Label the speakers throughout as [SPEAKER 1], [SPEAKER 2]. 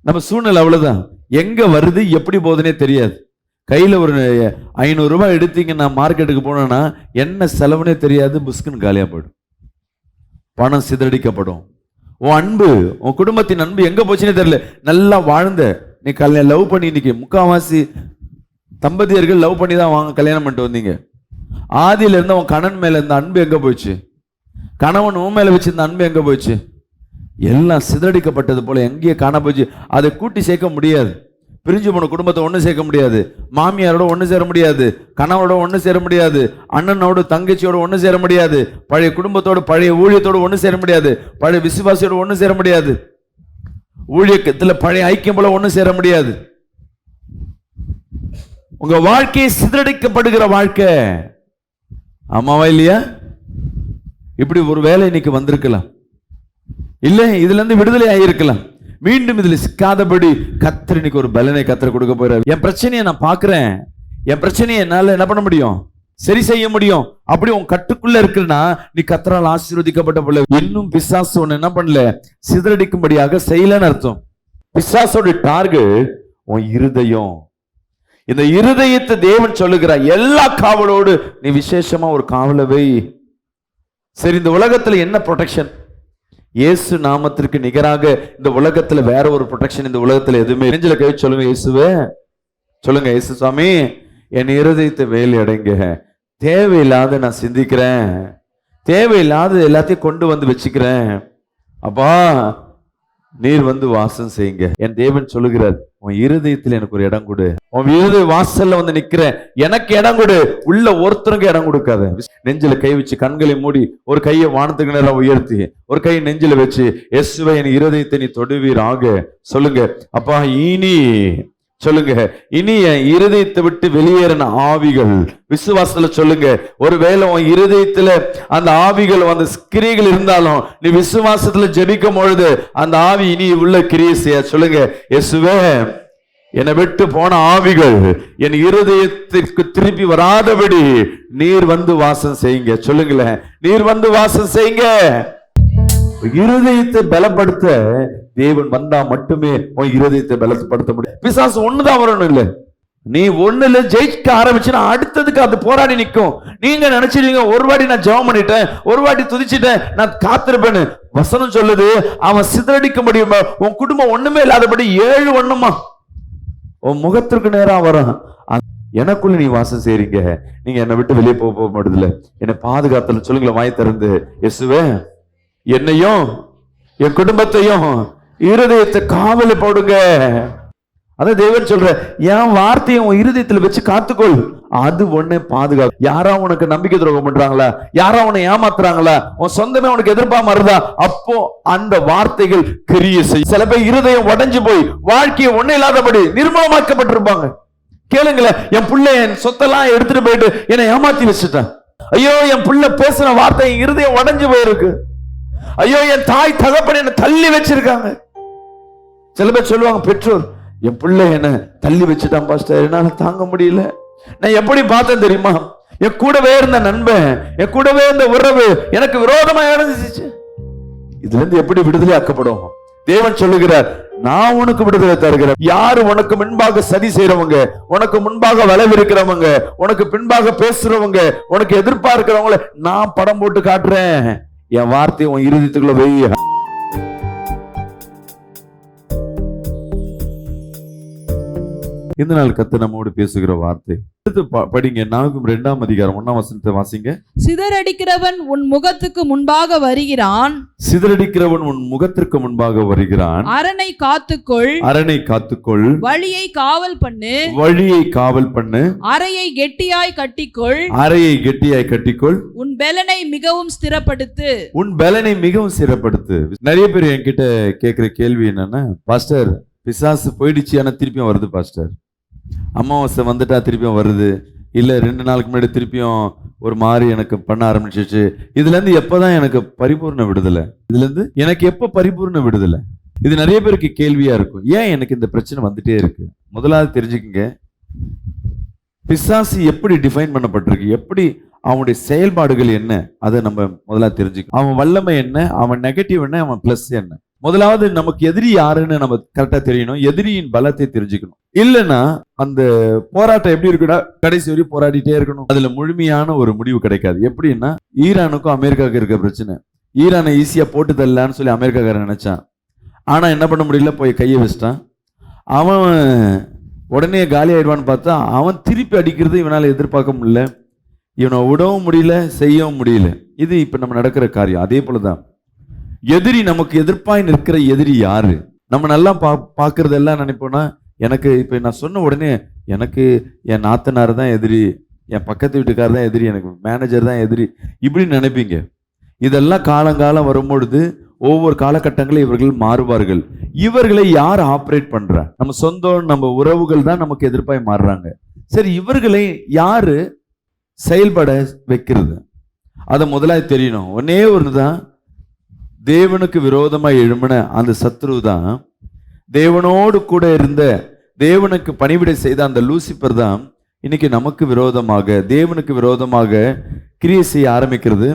[SPEAKER 1] நம்ம சூழ்நிலை அவ்வளவுதான். எங்க வருது எப்படி போகுதுன்னே தெரியாது. கையில ஒரு 500 ரூபாய் எடுத்தீங்க, நான் மார்க்கெட்டுக்கு போனேன்னா என்ன செலவுனே தெரியாது, புஸ்குன்னு காலியா போயிடும், பணம் சிதறடிக்கப்படும். உன் அன்பு, உன் குடும்பத்தின் அன்பு எங்க போச்சுன்னே தெரியல. நல்லா வாழ்ந்த நீ லவ் பண்ணி, இன்னைக்கு முக்காவாசி தம்பதியர்கள் லவ் பண்ணி தான் வாங்க கல்யாணம் பண்ணிட்டு வந்தீங்க. ஆதியில இருந்த உன் கணவன் மேல இருந்த அன்பு எங்க போச்சு? கணவன் உன் மேல வச்சிருந்த அன்பு எங்க போச்சு? எல்லாம் சிதறடிக்கப்பட்டது போல எங்கேயே காண போச்சு. அதை கூட்டி சேர்க்க முடியாது. பிரிஞ்சு போன குடும்பத்தை ஒன்று சேர்க்க முடியாது. மாமியாரோட ஒன்று சேர முடியாது, கணவரோட ஒன்று சேர முடியாது, அண்ணனோட தங்கச்சியோட ஒன்று சேர முடியாது, பழைய குடும்பத்தோட பழைய ஊழியத்தோடு ஒன்று சேர முடியாது, பழைய விசுவாசியோட ஒன்று சேர முடியாது, ஊழியத்தில் பழைய ஐக்கியம் போல ஒன்று சேர முடியாது. உங்க வாழ்க்கையை சிதறடிக்கப்படுகிற வாழ்க்கை. ஆமாவா இல்லையா? இப்படி ஒரு வேலை இன்னைக்கு வந்திருக்கலாம், இல்ல இதுல இருந்து விடுதலை ஆகியிருக்கலாம். மீண்டும் இதுல சிக்காதபடி கர்த்தர் இன்னைக்கு ஒரு பலனை கர்த்தர் கொடுக்க போறாரு. என் பிரச்சனையை நான் பாக்குறேன், என் பிரச்சனையை என்னால என்ன பண்ண முடியும்? சரி செய்ய முடியும். அப்படி உன் கட்டுக்குள்ள இருக்குன்னா நீ கர்த்தரால் ஆசீர்வதிக்கப்பட்ட போல. இன்னும் பிசாசு ஒன்னு என்ன பண்ணல, சிதறடிக்கும்படியாக செய்யலன்னு அர்த்தம். பிசாசோட டார்கெட் உன் இருதயம். இந்த இருதயத்தை தேவன் சொல்லுகிறார், எல்லா காவலோடு நீ விசேஷமா ஒரு காவலை வை. சரி, இந்த உலகத்துல என்ன ப்ரொடெக்ஷன்? இயேசு நாமத்திற்கு நிகராக இந்த உலகத்துல வேற ஒரு ப்ரொடெக்ஷன் இந்த உலகத்துல எதுவுமே. நெஞ்சில கை சொல்லுங்க, இயேசுவே சொல்லுங்க, இயேசு சுவாமி என் இருதயத்தை வேலை அடைங்க. தேவையில்லாத நான் சிந்திக்கிறேன், தேவையில்லாத எல்லாத்தையும் கொண்டு வந்து வச்சுக்கிறேன். அப்பா நீர் வந்து வாசம் செய்யுங்க. என் தேவன் சொல்லுகிறார், உன் இருதயத்தில் எனக்கு ஒரு இடம் கொடு. உன் இருதய வாசல்ல வந்து நிக்கிறேன், எனக்கு இடம் கொடு. உள்ள ஒருத்தருக்கு இடம் கொடுக்காத. நெஞ்சில கை வச்சு கண்களை மூடி ஒரு கையை வானத்துக்கு நேரம் உயர்த்தி ஒரு கையை நெஞ்சில வச்சு, இயேசுவே என் இருதயத்தை நீ தொடுவீராக சொல்லுங்க. அப்பா இனி சொல்லுங்க, இனி என் இருதயத்தை விட்டு வெளியேறின ஆவிகள், விசுவாசத்துல சொல்லுங்க, ஒருவேளை உன் இருதயத்துல அந்த ஆவிகள் அந்த கிரியைகள் இருந்தாலும் நீ விசுவாசத்துல ஜெபிக்கும் பொழுது அந்த ஆவி இனி உள்ள கிரியை செய்ய சொல்லுங்க. இயேசுவே என்னை விட்டு போன ஆவிகள் என் இருதயத்திற்கு திருப்பி வராதபடி நீர் வந்து வாசம் செய்யுங்க. சொல்லுங்களேன், நீர் வந்து வாசம் செய்யுங்க. இருதயத்தை பலப்படுத்த தேவன் வந்தா மட்டுமே உன் இருதயத்தை பலப்படுத்த முடியும். பிசாசு ஒண்ணுதான் வரணும் இல்ல, நீ ஒண்ணுல ஜெயிக்க ஆரம்பிச்சுன்னா அடுத்ததுக்கு அது போராடி நிற்கும். நீங்க நினைச்சிருவீங்க, ஒரு வாட்டி நான் ஜெபம் பண்ணிட்டேன், ஒரு வாட்டி துதிச்சிட்டேன், நான் காத்திருப்பேன்னு. வசனம் சொல்லுது, அவன் சிதறடிக்க முடியுமா? உன் குடும்பம் ஒண்ணுமே இல்லாதபடி 7 ஒண்ணுமா உன் முகத்திற்கு நேரா வரும். எனக்குள்ள நீ வாசம் செய்றீங்க, நீங்க என்னை விட்டு வெளியே போக மாட்டதில்ல, என்னை பாதுகாத்தல. சொல்லுங்களேன் வாய் திறந்து, இயேசுவே என்னையும் என் குடும்பத்தையும் இருதயத்தை காவல போடுங்க. அதான் தேவன் சொல்ற, என் வார்த்தையை உன் இருதயத்துல வச்சு காத்துக்கொள், அது ஒண்ணு பாதுகாப்பு. யாரா உனக்கு நம்பிக்கை துரோகம் பண்றாங்களா, யாரா உன்னை ஏமாத்துறாங்களா, உன் சொந்தமே உனக்கு எதிர்ப்பாம இருந்தா அப்போ அந்த வார்த்தைகள் கிரியை செய்யும். சில பேர் இருதயம் உடைஞ்சு போய் வாழ்க்கையை ஒண்ணு இல்லாதபடி நிர்மூலமாக்கப்பட்டிருப்பாங்க. கேளுங்களேன், என் புள்ள என் சொத்தெல்லாம் எடுத்துட்டு போயிட்டு என்னை ஏமாத்தி வச்சுட்டான். ஐயோ என் புள்ள பேசுற வார்த்தை என் இருதயம் உடைஞ்சு போயிருக்கு. ஐயோ என் தாய் தகப்பன் என்ன தள்ளி வச்சிருக்காங்க. சில பேர் சொல்லுவாங்க, பெற்றோர் என் பிள்ளை என்ன தள்ளி வச்சுட்டான் பாஸ்டர், என்னால தாங்க முடியல. நான் எப்படி பார்த்தேன் தெரியுமா? என் கூடவே இருந்த நண்பன், என் கூடவே இருந்த உறவு எனக்கு விரோதமா இருந்துச்சு. இதுல இருந்து எப்படி விடுதலை ஆக்கப்படும்? தேவன் சொல்லுகிறார், நான் உனக்கு விடுதலை தருகிறேன். யாரு உனக்கு முன்பாக சதி செய்யறவங்க, உனக்கு முன்பாக வளவிருக்கிறவங்க, உனக்கு பின்பாக பேசுறவங்க, உனக்கு எதிர்பார்க்கிறவங்கள நான் படம் போட்டு காட்டுறேன். என் வார்த்தையை உன் இருதயத்துக்குள்ள வை. இந்த நாள் கர்த்தர் நம்மோடு பேசுகிற வார்த்தை படிங்க. 2ஆம் அதிகாரம் 1ஆம் வசனத்தை வாசிங்க.
[SPEAKER 2] சிதறடிக்கிறவன் உன் முகத்துக்கு முன்பாக வருகிறான்,
[SPEAKER 1] சிதறடிக்கிறவன் உன் முகத்திற்கு முன்பாக வருகிறான்.
[SPEAKER 2] அரணை காத்துக்கொள்,
[SPEAKER 1] அரணை காத்துக்கொள்,
[SPEAKER 2] வழியை காவல் பண்ணு,
[SPEAKER 1] வழியை காவல் பண்ணு,
[SPEAKER 2] அறையை கெட்டியாய் கட்டிக்கொள்,
[SPEAKER 1] அறையை கெட்டியாய் கட்டிக்கொள்,
[SPEAKER 2] உன் பெலனை மிகவும் ஸ்திரப்படுத்து,
[SPEAKER 1] உன் பெலனை மிகவும் ஸ்திரப்படுத்து. நிறைய பேர் என்கிட்ட கேட்கிற கேள்வி என்னன்னா, பாஸ்டர் பிசாசு போயிடுச்சு ஆனா திருப்பியும் வருது பாஸ்டர், அமாவாசை வந்துட்டா திருப்பியும் வருது, இல்ல 2 நாளுக்கு முன்னாடி திருப்பியும் ஒரு மாதிரி எனக்கு பண்ண ஆரம்பிச்சிச்சு. இதுல இருந்து எப்பதான் எனக்கு பரிபூர்ண விடுதலை? இதுல இருந்து எனக்கு எப்ப பரிபூர்ண விடுதலை? இது நிறைய பேருக்கு கேள்வியா இருக்கும். ஏன் எனக்கு இந்த பிரச்சனை வந்துட்டே இருக்கு? முதலாவது தெரிஞ்சுக்கங்க, பிசாசு எப்படி டிஃபைன் பண்ணப்பட்டிருக்கு, எப்படி அவனுடைய செயல்பாடுகள் என்ன, அதை நம்ம முதல்ல தெரிஞ்சுக்கணும். அவன் வல்லமை என்ன, அவன் நெகட்டிவ் என்ன, அவன் பிளஸ் என்ன. முதலாவது நமக்கு எதிரி யாருன்னு நம்ம கரெக்டா தெரியணும், எதிரியின் பலத்தை தெரிஞ்சுக்கணும். இல்லைன்னா அந்த போராட்டம் எப்படி இருக்குன்னா கடைசி வரையும் போராடிட்டே இருக்கணும், அதுல முழுமையான ஒரு முடிவு கிடைக்காது. எப்படின்னா ஈரானுக்கும் அமெரிக்காவுக்கு இருக்க பிரச்சனை, ஈரானை ஈஸியா போட்டு தரலான்னு சொல்லி அமெரிக்காக்காரன் நினைச்சான். ஆனா என்ன பண்ண முடியல, போய் கையை வச்சிட்டான். அவன் உடனே காலி ஆயிடுவான்னு பார்த்தா அவன் திருப்பி அடிக்கிறது இவனால எதிர்பார்க்க முடியல, இவனை விடவும் முடியல, செய்யவும் முடியல. இது இப்ப நம்ம நடக்கிற காரியம். அதே போலதான் எதிரி, நமக்கு எதிர்ப்பாய் நிற்கிற எதிரி யாரு? நம்ம நல்லா பாக்குறதெல்லாம் நினைப்போம்னா, எனக்கு இப்ப நான் சொன்ன உடனே எனக்கு என் நாத்தனார் தான் எதிரி, என் பக்கத்து வீட்டுக்காரர் தான் எதிரி, எனக்கு மேனேஜர் தான் எதிரி, இப்படின்னு நினைப்பீங்க. இதெல்லாம் காலங்காலம் வரும்பொழுது ஒவ்வொரு காலகட்டங்களில் இவர்கள் மாறுவார்கள். இவர்களை யார் ஆப்ரேட் பண்றா? நம்ம சொந்தம், நம்ம உறவுகள் தான் நமக்கு எதிர்ப்பாய் மாறுறாங்க. சரி, இவர்களை யாரு செயல்பட வைக்கிறது? அதை முதலாக தெரியணும். ஒன்னே ஒண்ணுதான், தேவனுக்கு விரோதமாய் எழும்பின அந்த சத்ரு தான், தேவனோடு கூட இருந்த, தேவனுக்கு பணிவிடை செய்த அந்த லூசிபர் தான் இன்னைக்கு நமக்கு விரோதமாக, தேவனுக்கு விரோதமாக கிரியை செய்ய ஆரம்பிக்கிறது.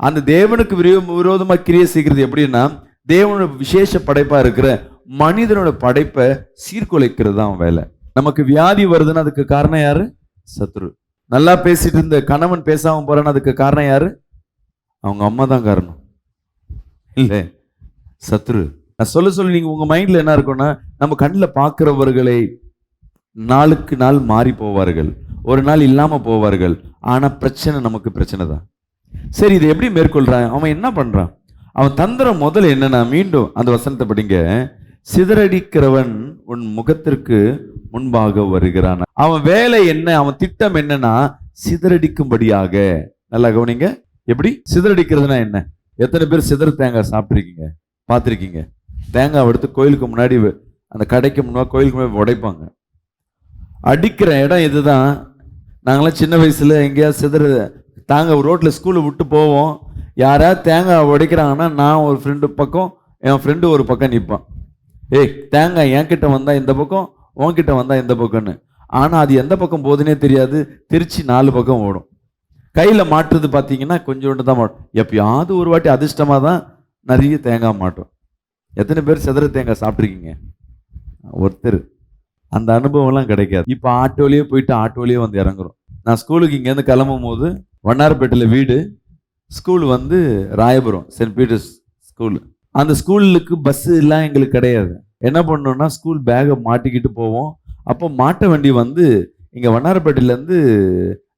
[SPEAKER 1] அந்த தேவனுக்கு விரோதமாக கிரியை செய்கிறது எப்படின்னா, தேவனோட விசேஷ படைப்பா இருக்கிற மனிதனோட படைப்பை சீர்குலைக்கிறது தான் வேலை. நமக்கு வியாதி வருதுன்னு அதுக்கு காரணம் யாரு? சத்ரு. நல்லா பேசிட்டு இருந்த கணவன் பேசாம போறான்னு அதுக்கு காரணம் யாரு? அவங்க அம்மா தான் காரணம், இல்ல சத்ரு. நான் சொல்ல நீங்க உங்க மைண்ட்ல என்ன இருக்கும்னா, நம்ம கண்ணில் பார்க்கிறவர்களை நாளுக்கு நாள் மாறி போவார்கள், ஒரு நாள் இல்லாம போவார்கள். ஆனா பிரச்சனை நமக்கு பிரச்சனை தான். சரி, இதை எப்படி மேற்கொள்றான்? அவன் என்ன பண்றான்? அவன் தந்திரம் முதல்ல என்னன்னா, மீண்டும் அந்த வசனத்தை படிங்க, சிதறடிக்கிறவன் உன் முகத்திற்கு முன்பாக வருகிறான். அவன் வேலை என்ன, அவன் திட்டம் என்னன்னா சிதறடிக்கும்படியாக. நல்லா கவனிங்க, எப்படி சிதறடிக்கிறதுனா என்ன? எத்தனை பேர் சிதற தேங்காய் சாப்பிட்ருக்கீங்க, பார்த்துருக்கீங்க? தேங்காய் எடுத்து கோயிலுக்கு முன்னாடி, அந்த கடைக்கு முன்னாடி கோயிலுக்கு முன்னாடி உடைப்பாங்க. அடிக்கிற இடம் இதுதான். நாங்களாம் சின்ன வயசுல எங்கேயாவது சிதற தாங்க ரோட்ல ஸ்கூலை விட்டு போவோம், யாராவது தேங்காய் உடைக்கிறாங்கன்னா நான் ஒரு ஃப்ரெண்டு பக்கம், என் ஃப்ரெண்டு ஒரு பக்கம் நிற்பான். ஏய், தேங்காய் என்கிட்ட வந்தா இந்த பக்கம், உன்கிட்ட வந்தா இந்த பக்கம்னு. ஆனா அது எந்த பக்கம் போகுதுன்னே தெரியாது, திருச்சி 4 பக்கம் ஓடும். கையில மாட்டுறது பார்த்தீங்கன்னா கொஞ்சோண்டு தான் மாட்டோம். எப்பயாவது ஒரு வாட்டி அதிர்ஷ்டமா தான் நிறைய தேங்காய் மாட்டோம். எத்தனை பேர் சிதற தேங்காய் சாப்பிட்ருக்கீங்க? ஒருத்தர். அந்த அனுபவம்லாம் கிடைக்காது. இப்போ ஆட்டோலேயே போயிட்டு ஆட்டோலேயே வந்து இறங்குறோம். நான் ஸ்கூலுக்கு இங்கேருந்து கிளம்பும் போது வண்ணாரப்பேட்டையில் வீடு, ஸ்கூல் வந்து ராயபுரம் சென்ட் பீட்டர்ஸ் ஸ்கூல். அந்த ஸ்கூலுக்கு பஸ்ஸு எல்லாம் எங்களுக்கு கிடையாது. என்ன பண்ணோம்னா ஸ்கூல் பேகை மாட்டிக்கிட்டு போவோம். அப்போ மாட்டு வண்டி வந்து இங்கே வண்ணாரப்பேட்டையிலேருந்து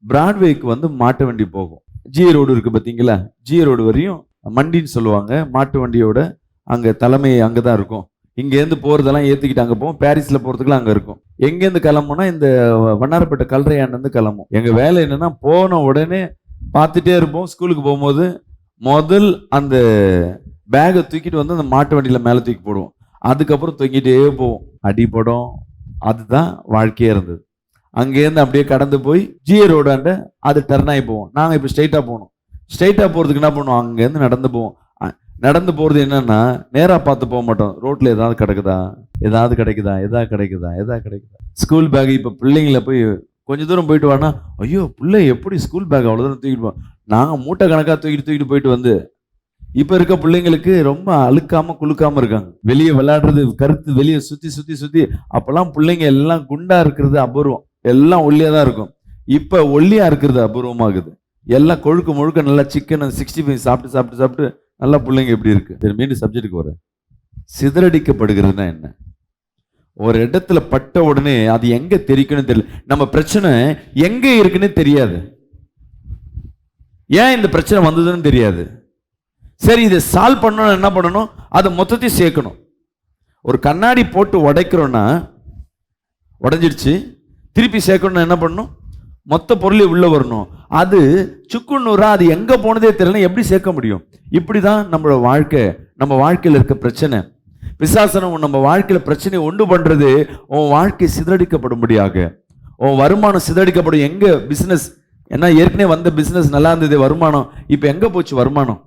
[SPEAKER 1] பிராட்வேக்கு வந்து மாட்டு வண்டி போகும். ஜிஏ ரோடு இருக்குது பார்த்தீங்களா, ஜிஏ ரோடு வரையும் மண்டின்னு சொல்லுவாங்க. மாட்டு வண்டியோட அங்கே தலைமை அங்கே தான் இருக்கும். இங்கேருந்து போகிறதெல்லாம் ஏற்றிக்கிட்டு அங்கே போவோம். பாரிஸில் போகிறதுக்குலாம் அங்கே இருக்கும். எங்கேருந்து கிளம்புனா இந்த வண்ணாரப்பேட்டை கல்றையாண்டேருந்து கிளம்பும். எங்கள் வேலை என்னென்னா, போன உடனே பார்த்துட்டே இருப்போம். ஸ்கூலுக்கு போகும்போது முதல் அந்த பேகை தூக்கிட்டு வந்து அந்த மாட்டு வண்டியில் மேலே தூக்கி போடுவோம். அதுக்கப்புறம் தூக்கிட்டே போவோம். அடிப்படம். அதுதான் வாழ்க்கையே இருந்தது. அங்கேருந்து அப்படியே கடந்து போய் ஜிஏ ரோடாண்ட அது டர்ன் ஆகி போவோம். நாங்கள் இப்போ ஸ்ட்ரைட்டாக போகணும். ஸ்ட்ரைட்டாக போகிறதுக்கு என்ன பண்ணுவோம், அங்கேருந்து நடந்து போவோம். நடந்து போகிறது என்னன்னா, நேராக பார்த்து போக மாட்டோம். ரோட்டில் ஏதாவது கிடைக்குதா, ஏதாவது கிடைக்குதா. ஸ்கூல் பேக் இப்போ பிள்ளைங்கள போய் கொஞ்சம் தூரம் போயிட்டு வானா, ஐயோ பிள்ளை எப்படி ஸ்கூல் பேக் அவ்வளோ தூரம் தூக்கிட்டு போவோம். நாங்கள் மூட்டை கணக்காக தூக்கிட்டு போயிட்டு வந்து இப்போ இருக்க பிள்ளைங்களுக்கு ரொம்ப அழுக்காமல் குளுக்காமல் இருக்காங்க. வெளியே விளையாடுறது, கருத்து வெளியே சுற்றி. அப்போல்லாம் பிள்ளைங்க எல்லாம் குண்டா இருக்கிறது அபூர்வம், எல்லாம் ஒல்லியாக தான் இருக்கும். இப்போ ஒல்லியாக இருக்கிறது அபூர்வமாகுது. எல்லாம் கொழுக்கு முழுக்க நல்லா சிக்கன் 65 சாப்பிட்டு நல்லா பிள்ளைங்க எப்படி இருக்கு. மீண்டும் சப்ஜெக்டுக்கு வர, சிதறடிக்கப்படுகிறதுனா என்ன? ஒரு இடத்துல பட்ட உடனே அது எங்க தெரிக்கணும் தெரியல. நம்ம பிரச்சனை எங்க இருக்குன்னு தெரியாது, ஏன் இந்த பிரச்சனை வந்ததுன்னு தெரியாது. சரி, இதை சால்வ் பண்ணணும், என்ன பண்ணணும், அதை மொத்தத்தையும் சேர்க்கணும். ஒரு கண்ணாடி போட்டு உடைக்கிறோன்னா, உடைஞ்சிடுச்சு, திருப்பி சேர்க்கணும்னா என்ன பண்ணணும், மொத்த பொருளை உள்ள வரணும். அது சுக்குநூறா அது எங்க போனதே தெரியல, எப்படி சேர்க்க முடியும்? இப்படிதான் நம்மளோட வாழ்க்கை, நம்ம வாழ்க்கையில் இருக்க பிரச்சனை. பிசாசனம் நம்ம வாழ்க்கையில பிரச்சனை உண்டு பண்றது, உன் வாழ்க்கை சிதறடிக்கப்படும்படியாக, உன் வருமானம் சிதறடிக்கப்படும். எங்க பிசினஸ், ஏன்னா ஏற்கனவே வந்த பிசினஸ் நல்லா இருந்தது, வருமானம் இப்ப எங்க போச்சு? வருமானம்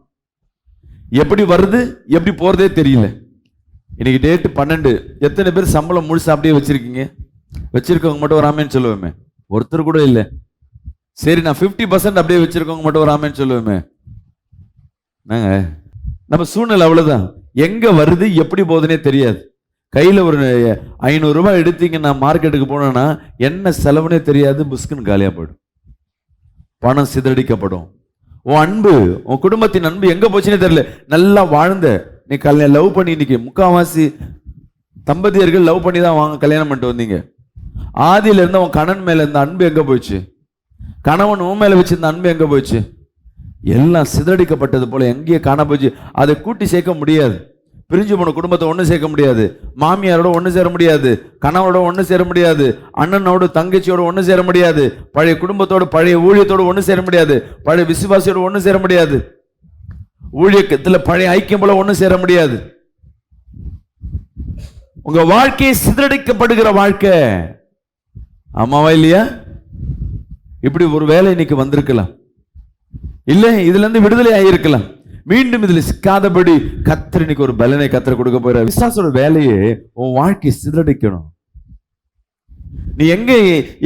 [SPEAKER 1] எப்படி வருது, எப்படி போறதே தெரியல. இன்னைக்கு டேட்டு 12. எத்தனை பேர் சம்பளம் முழுசா அப்படியே வச்சிருக்கீங்க? வச்சிருக்கவங்க மட்டும் ஒரு ஆமேன்னு சொல்லுவேமே, ஒருத்தர் கூட இல்லை. சரி, நான் 50% அப்படியே வச்சிருக்கவங்க மட்டும் ஒரு ஆமேன்னு சொல்லுவேமே. நாங்க நம்ம சூழ்நிலை அவ்வளவுதான். எங்க வருது எப்படி போகுதுன்னே தெரியாது. கையில் ஒரு 500 ரூபாய் எடுத்தீங்கன்னா மார்க்கெட்டுக்கு போனோன்னா என்ன செலவுனே தெரியாது, புஸ்குன்னு காலியாக போயிடும், பணம் சிதறடிக்கப்படும். உன் அன்பு, உன் குடும்பத்தின் அன்பு எங்க போச்சுன்னே தெரியல. நல்லா வாழ்ந்த நீ லவ் பண்ணி, இன்னைக்கு முக்காவாசி தம்பதியர்கள் லவ் பண்ணி தான் வாங்க கல்யாணம் பண்ணிட்டு வந்தீங்க. ஆதியில இருந்த உன் கணவன் மேல இருந்த அன்பு எங்க போச்சு? கணவன் உன் மேல வச்சிருந்த அன்பு எங்க போச்சு? எல்லாம் சிதறடிக்கப்பட்டது போல எங்கேயே காண போச்சு. அதை கூட்டி சேர்க்க முடியாது. பிரிஞ்சு போன குடும்பத்தை ஒன்று சேர்க்க முடியாது. மாமியாரோட ஒன்று சேர முடியாது, கணவரோட ஒன்று சேர முடியாது, அண்ணனோட தங்கச்சியோட ஒன்று சேர முடியாது, பழைய குடும்பத்தோட பழைய ஊழியத்தோடு ஒன்று சேர முடியாது, பழைய விசுவாசியோட ஒன்று சேர முடியாது, ஊழியத்தில் பழைய ஐக்கியம் போல ஒன்று சேர முடியாது. உங்க வாழ்க்கையை சிதறடிக்கப்படுகிற வாழ்க்கை. ஆமாவா இல்லையா? இப்படி ஒரு வேலை இன்னைக்கு வந்திருக்கலாம், இல்ல இதுல இருந்து விடுதலை ஆகியிருக்கலாம். மீண்டும் இதுல சிக்காதபடி கர்த்தர் இன்னைக்கு ஒரு பலனை கர்த்தர் கொடுக்க போற. விசுவாசோட வேலையே உன் வாழ்க்கையை சிதறடிக்கணும். நீ எங்க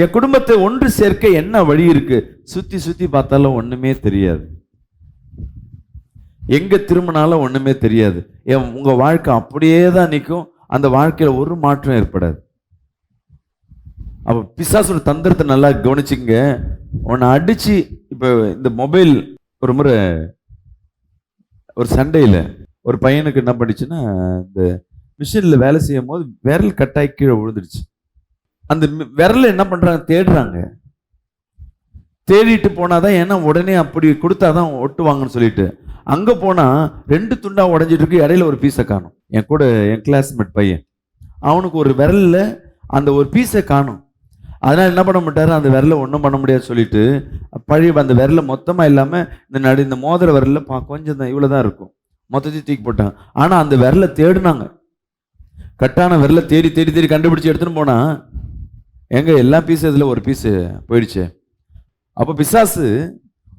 [SPEAKER 1] என் குடும்பத்தை ஒன்று சேர்க்க என்ன வழி இருக்கு? சுத்தி சுத்தி பார்த்தாலும் ஒண்ணுமே தெரியாது, எங்க திரும்பினாலும் ஒண்ணுமே தெரியாது. உங்க வாழ்க்கை அப்படியே தான் நிற்கும். அந்த வாழ்க்கையில ஒரு மாற்றம் ஏற்படாது. அப்ப பிசாசோட தந்திரத்தை நல்லா கவனிச்சுங்க. உன்னை அடிச்சு, இப்ப இந்த மொபைல் ஒரு முறை ஒரு சண்டையில் ஒரு பையனுக்கு என்ன பண்ணிச்சுன்னா, இந்த மிஷினில் வேலை செய்யும் போது விரல் கட்டாயி கீழே விழுந்துருச்சு. அந்த விரலை என்ன பண்ணுறாங்க, தேடுறாங்க. தேடிட்டு போனாதான், ஏன்னா உடனே அப்படி கொடுத்தாதான் ஒட்டுவாங்கன்னு சொல்லிட்டு அங்கே போனால் 2 துண்டா உடஞ்சிட்டு இருக்கு. இடையில ஒரு பீஸை காணும். என் கூட என் கிளாஸ்மேட் பையன், அவனுக்கு ஒரு விரலில் அந்த ஒரு பீஸை காணும். அதனால் என்ன பண்ண மாட்டாரு, அந்த விரலை ஒன்றும் பண்ண முடியாது சொல்லிட்டு பழைய அந்த விரலை மொத்தமாக இல்லாமல் இந்த மோதிர விரலில் கொஞ்சம் தான், இவ்வளோ தான் இருக்கும், மொத்தத்தையும் தூக்கி போட்டாங்க. ஆனால் அந்த விரலை தேடினாங்க. கட்டான விரலை தேடி தேடி தேடி கண்டுபிடிச்சி எடுத்துன்னு போனா எங்க எல்லா பீஸும் இதில் ஒரு பீஸு போயிடுச்சு. அப்போ பிசாசு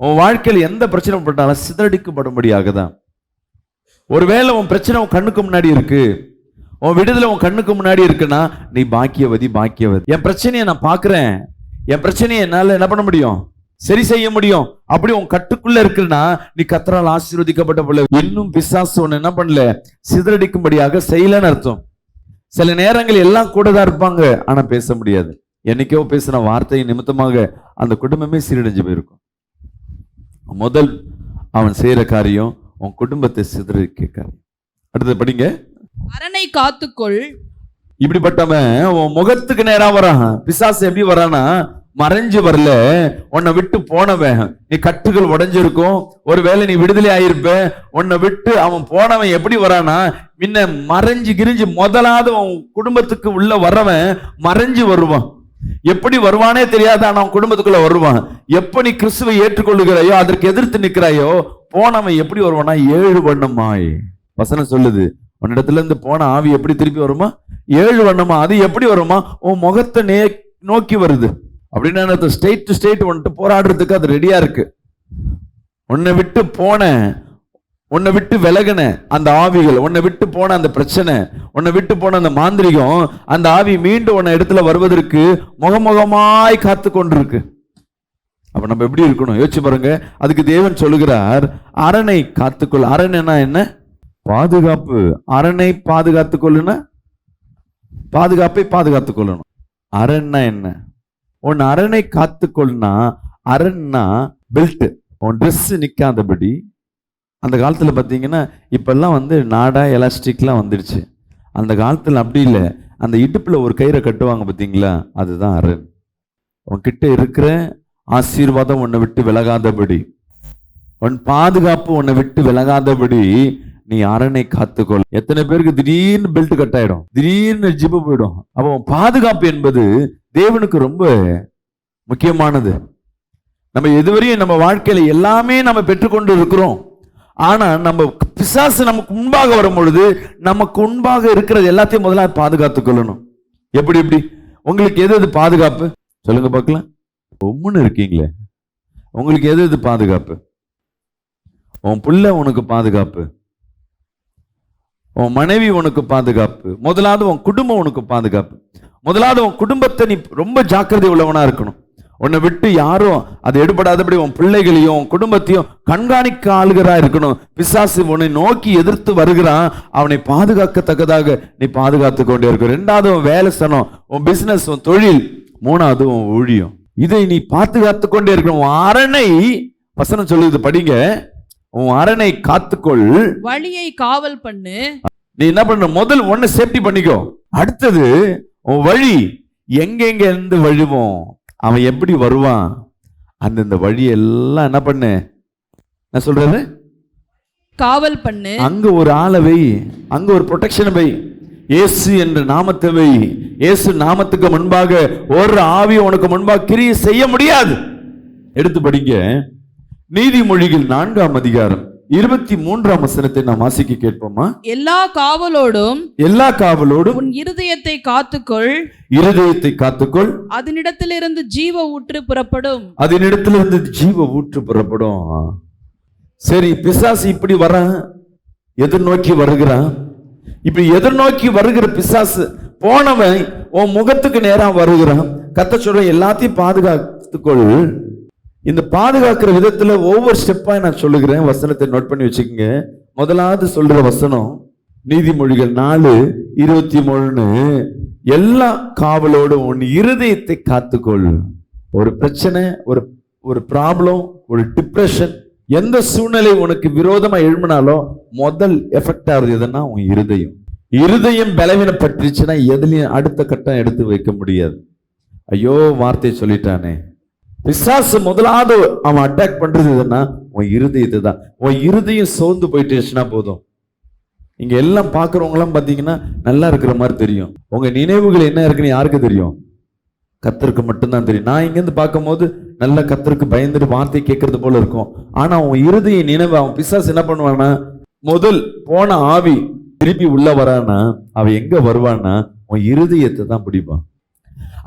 [SPEAKER 1] உன் வாழ்க்கையில் எந்த பிரச்சனை பட்டாலும் சிதறடிக்கப்படும்படியாக தான். ஒருவேளை உன் பிரச்சனை உன் கண்ணுக்கு முன்னாடி இருக்கு, உன் விடுதலை உன் கண்ணுக்கு முன்னாடி இருக்குன்னா நீ பாக்கியவதி, பாக்கியவதி. என் பிரச்சனையை நான் பார்க்கிறேன், என் பிரச்சனையை என்னால் என்ன பண்ண முடியும், சரி செய்ய முடியும். அப்படி உன் கட்டுக்குள்ள இருக்குன்னா நீ கர்த்தரால் ஆசீர்வதிக்கப்பட்ட பிள்ளை. இன்னும் பிசாசு ஒன்று என்ன பண்ணல, சிதறடிக்கும்படியாக செய்யலன்னு அர்த்தம். சில நேரங்கள் எல்லாம் கூட தான் இருப்பாங்க, ஆனா பேச முடியாது. என்னைக்கோ பேசின வார்த்தை நிமித்தமாக அந்த குடும்பமே சீரடைஞ்சு போயிருக்கும். முதல் அவன் செய்யற காரியம் உன் குடும்பத்தை சிதறடிக்க காரியம். அடுத்தது படிங்க.
[SPEAKER 2] அரணை காத்துக்கொள்.
[SPEAKER 1] இப்படிப்பட்டவன் உன் முகத்துக்கு நேரா வரான். பிசாசு எப்படி வரானா, மறைஞ்சு வரல, உன்னை விட்டு போனவன். நீ கட்டுகள் உடைஞ்சிருக்கும், ஒருவேளை நீ விடுதலை ஆயிருப்ப. உன்னை விட்டு அவன் போனவன் எப்படி வரானா, முன்ன மறைஞ்சு கிரிஞ்சு. முதலாவது அவன் குடும்பத்துக்கு உள்ள வரவன் மறைஞ்சு வருவான். எப்படி வருவானே தெரியாத, ஆனா அவன் குடும்பத்துக்குள்ள வருவான். எப்ப நீ கிறிஸ்துவை ஏற்றுக்கொள்ளுகிறாயோ, அதற்கு எதிர்த்து நிற்கிறாயோ, போனவன் எப்படி வருவானா, 7 வண்ணமாய். வசனம் சொல்லுது, உன்னிடத்துல இருந்து போன ஆவி எப்படி திருப்பி வருமா, 7 வண்ணமா. அது எப்படி வருமா, உன் முகத்தை நோக்கி வருது. அப்படின்னா ஸ்டேட் டு ஸ்டேட் வந்துட்டு போராடுறதுக்கு அது ரெடியா இருக்கு. உன்னை விட்டு போன, உன்னை விட்டு விலகின அந்த ஆவிகள், உன்னை விட்டு போன அந்த பிரச்சனை, உன்னை விட்டு போன அந்த மாந்திரிகம், அந்த ஆவி மீண்டும் உன்னை இடத்துல வருவதற்கு முகமுகமாய் காத்து கொண்டிருக்கு. அப்ப நம்ம எப்படி இருக்கணும் யோசிச்சு பாருங்க. அதுக்கு தேவன் சொல்லுகிறார், அரணை காத்துக்கொள். அரணைனா என்ன, பாதுகாப்பு. அரணை பாதுகாத்துக்கொள்ளுன்னா பாதுகாப்பை பாதுகாத்துக் கொள்ளணும். அரண்னா என்ன, உன் அரணை காத்துக்கொள்னா, அரண்னா பெல்ட், உன் ட்ரெஸ் நிக்காதபடி. அந்த காலத்துல பாத்தீங்கன்னா இப்பெல்லாம் நாடா எலாஸ்டிக்லாம் வந்துடுச்சு. அந்த காலத்துல அப்படி இல்லை, அந்த இடுப்புல ஒரு கயிறை கட்டுவாங்க பார்த்தீங்களா, அதுதான் அரண். உன்கிட்ட இருக்கிற ஆசீர்வாதம் உன்னை விட்டு விலகாதபடி, உன் பாதுகாப்பு உன்னை விட்டு விலகாதபடி நீ அரணை காத்துக்கொள். எத்தனை பேருக்கு திடீர்னு பெல்ட் கட் ஆயிடும், திடீர்னு ஜிப்பு போயிடும். அப்போ பாதுகாப்பு என்பது தேவனுக்கு ரொம்ப முக்கியமானது. நம்ம எதுவரையும் நம்ம வாழ்க்கையில எல்லாமே நம்ம பெற்றுக்கொண்டு இருக்கிறோம். ஆனா நம்ம பிசாசு நமக்கு முன்பாக வரும் பொழுது, நமக்கு முன்பாக இருக்கிறது எல்லாத்தையும் முதல்ல பாதுகாத்துக் கொள்ளணும். எப்படி எப்படி உங்களுக்கு எது எது பாதுகாப்பு சொல்லுங்க பார்க்கலாம். ஒம்முன்னு இருக்கீங்களே, உங்களுக்கு எது எது பாதுகாப்பு? உன் புள்ள உனக்கு பாதுகாப்பு, உன் மனைவி உனக்கு பாதுகாப்பு, முதலாவது உன் குடும்பம் உனக்கு பாதுகாப்பு. முதலாவது உன் குடும்பத்தை நீ ரொம்ப ஜாக்கிரதை உள்ளவனா இருக்கணும். உன்னை விட்டு யாரும் அதை எடுபடாதபடி உன் பிள்ளைகளையும் உன் குடும்பத்தையும் கண்காணிக்க ஆளுகிறா இருக்கணும். பிசாசு உன்னை நோக்கி எதிர்த்து வருகிறான், அவனை பாதுகாக்கத்தக்கதாக நீ பாதுகாத்து கொண்டே இருக்க. ரெண்டாவது உன் வேலை ஸ்தானம், உன் பிசினஸ், உன் தொழில். மூணாவது உன் ஊழியம். இதை நீ பாதுகாத்து கொண்டே இருக்கணும். உன் அரணை, வசனம் சொல்லுது படிங்க, உன் அரணை காத்துக்கொள்,
[SPEAKER 2] வழியை காவல் பண்ணு.
[SPEAKER 1] நீ என்ன பண்ண, முதல் ஒன்னு சேஃப்டி பண்ணிக்கோ. அடுத்தது உன் வழி, எங்கெங்க இருந்து வழுவோம், அவன் எப்படி வருவான், அந்தந்த வழி எல்லாம் என்ன பண்ணு, என்ன சொல்றாரு,
[SPEAKER 2] காவல் பண்ணு. அங்க
[SPEAKER 1] ஒரு ஆளை வை, அங்க ஒரு ப்ரொடெக்ஷன் வை, இயேசு என்ற நாமத்தை வை. இயேசு நாமத்துக்கு முன்பாக ஒரு ஆவி உனக்கு முன்பாக கிரியை செய்ய முடியாது. எடுத்து படிங்க நீதிமொழிகள் 4ஆம் அதிகாரம் 23ஆம் வசனத்தை நாம் வாசிக்க கேட்போமா?
[SPEAKER 2] எல்லா காவலோடும்
[SPEAKER 1] உன்
[SPEAKER 2] இருதயத்தை காத்துக்கொள், அதனிடத்திலிருந்து ஜீவ ஊற்று புறப்படும்.
[SPEAKER 1] சரி, பிசாசு இப்படி வர எதிர்நோக்கி வருகிறான். இப்படி எதிர்நோக்கி வருகிற பிசாசு போனவன் உன் முகத்துக்கு நேரா வருகிறான். கர்த்தர் சொல்ற எல்லாத்தையும் பாதுகாத்துக்கொள். இந்த பாதுகாக்கிற விதத்துல ஒவ்வொரு ஸ்டெப்பா நான் சொல்லுகிறேன், வசனத்தை நோட் பண்ணி வச்சுக்கோங்க. முதலாவது சொல்ற வசனம் நீதிமொழிகள் 4:23. எல்லா காவலோடு உன் இருதயத்தை காத்துக்கொள். ஒரு பிரச்சனை, ஒரு ப்ராப்ளம், ஒரு டிப்ரெஷன், எந்த சூழ்நிலை உனக்கு விரோதமா எழும்பினாலும் முதல் எஃபெக்ட் ஆகுது எதுன்னா உன் இருதயம் பலவீனப்பட்டுச்சுன்னா எதுலையும் அடுத்த கட்டம் எடுத்து வைக்க முடியாது. ஐயோ வார்த்தை சொல்லிட்டானே. பிசாசு முதலாவது அவன் அட்டாக் பண்றது எதுன்னா உன் இருதயத்தை தான். உன் இருதயம் சோர்ந்து போயிட்டுச்சுன்னா போதும். இங்க எல்லாம் பாக்குறவங்க எல்லாம் பாத்தீங்கன்னா நல்லா இருக்கிற மாதிரி தெரியும். உங்க நினைவுகள் என்ன இருக்குன்னு யாருக்கு தெரியும்? கர்த்தருக்கு மட்டும்தான் தெரியும். நான் இங்கிருந்து பார்க்கும் போது நல்ல கர்த்தருக்கு பயந்துட்டு வார்த்தை கேட்கறது போல இருக்கும். ஆனா உன் இருதய நினைவு, அவன் பிசாசு என்ன பண்ணுவான்னா, முதல் போன ஆவி திருப்பி உள்ள வரானா அவன் எங்க வருவான்னா உன் இருதயத்தை தான் பிடிப்பான்.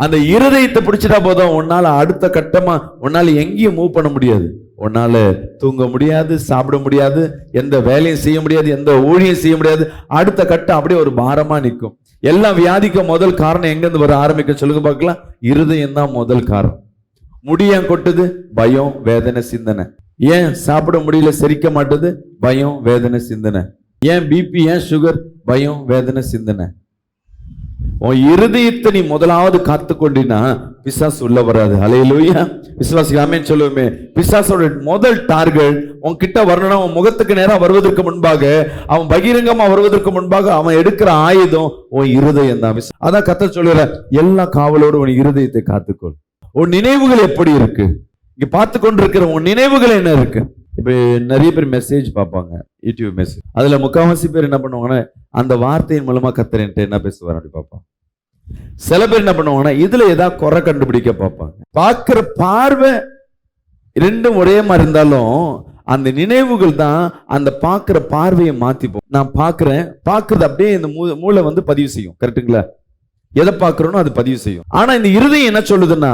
[SPEAKER 1] அந்த இருதயத்தை பிடிச்சிட்டா போதும், உன்னால அடுத்த கட்டமா உன்னால எங்கேயும் மூவ் பண்ண முடியாது. உன்னால தூங்க முடியாது, சாப்பிட முடியாது, எந்த வேலையும் செய்ய முடியாது, எந்த ஊழியம் செய்ய முடியாது. அடுத்த கட்டம் அப்படியே ஒரு பாரமா நிற்கும். எல்லா வியாதிக்கும் முதல் காரணம் எங்கிருந்து வர ஆரம்பிக்க சொல்லுங்க பார்க்கலாம். இருதயம் தான் முதல் காரணம். முடியான் கொட்டுது, பயம், வேதனை, சிந்தனை. ஏன் சாப்பிட முடியல, செரிக்க மாட்டுது, பயம், வேதனை, சிந்தனை. ஏன் பிபி, ஏன் சுகர், பயம், வேதனை, சிந்தனை. உன் இருதயத்தை நீ முதலாவது காத்து கொண்டினா பிசாசு உள்ள வராது. ஹல்லேலூயா. விசுவாசிகள் ஆமென் சொல்லுவோமே. பிசாசோட முதல் டார்கெட் உன் கிட்ட வரணும்னா உன் முகத்துக்கு நேரம் வருவதற்கு முன்பாக, அவன் பகிரங்கமா வருவதற்கு முன்பாக அவன் எடுக்கிற ஆயுதம் உன் இருதயம் தான். அதான் கர்த்தர் சொல்லுற, எல்லா காவலோடு உன் இருதயத்தை காத்துக்கொள். உன் நினைவுகள் எப்படி இருக்கு? இங்க பார்த்து கொண்டிருக்கிற உன் நினைவுகள் என்ன இருக்கு? இப்ப நிறைய பேர் மெசேஜ் பார்ப்பாங்க, யூடியூப் மெசேஜ். அதுல முக்காவாசி பேர் என்ன பண்ணுவாங்கன்னா, அந்த வார்த்தையின் மூலமா கர்த்தர் என்கிட்ட என்ன பேசுவார் அப்படி பார்ப்பாங்க. சில பேர் என்ன பண்ணுவாங்கன்னா, இதுல ஏதாவது குறை கண்டுபிடிக்க பார்ப்பாங்க. பார்க்கிற பார்வை ரெண்டும் ஒரே மாதிரி இருந்தாலும் அந்த நினைவுகள் தான் அந்த பார்க்கிற பார்வையை மாத்திப்போம். நான் பார்க்கறது அப்படியே இந்த மூளை வந்து பதிவு செய்யும். கரெக்டுங்களா? எதை பார்க்கிறோனோ அது பதிவு செய்யும். ஆனா இந்த இருதயம் என்ன சொல்லுதுன்னா,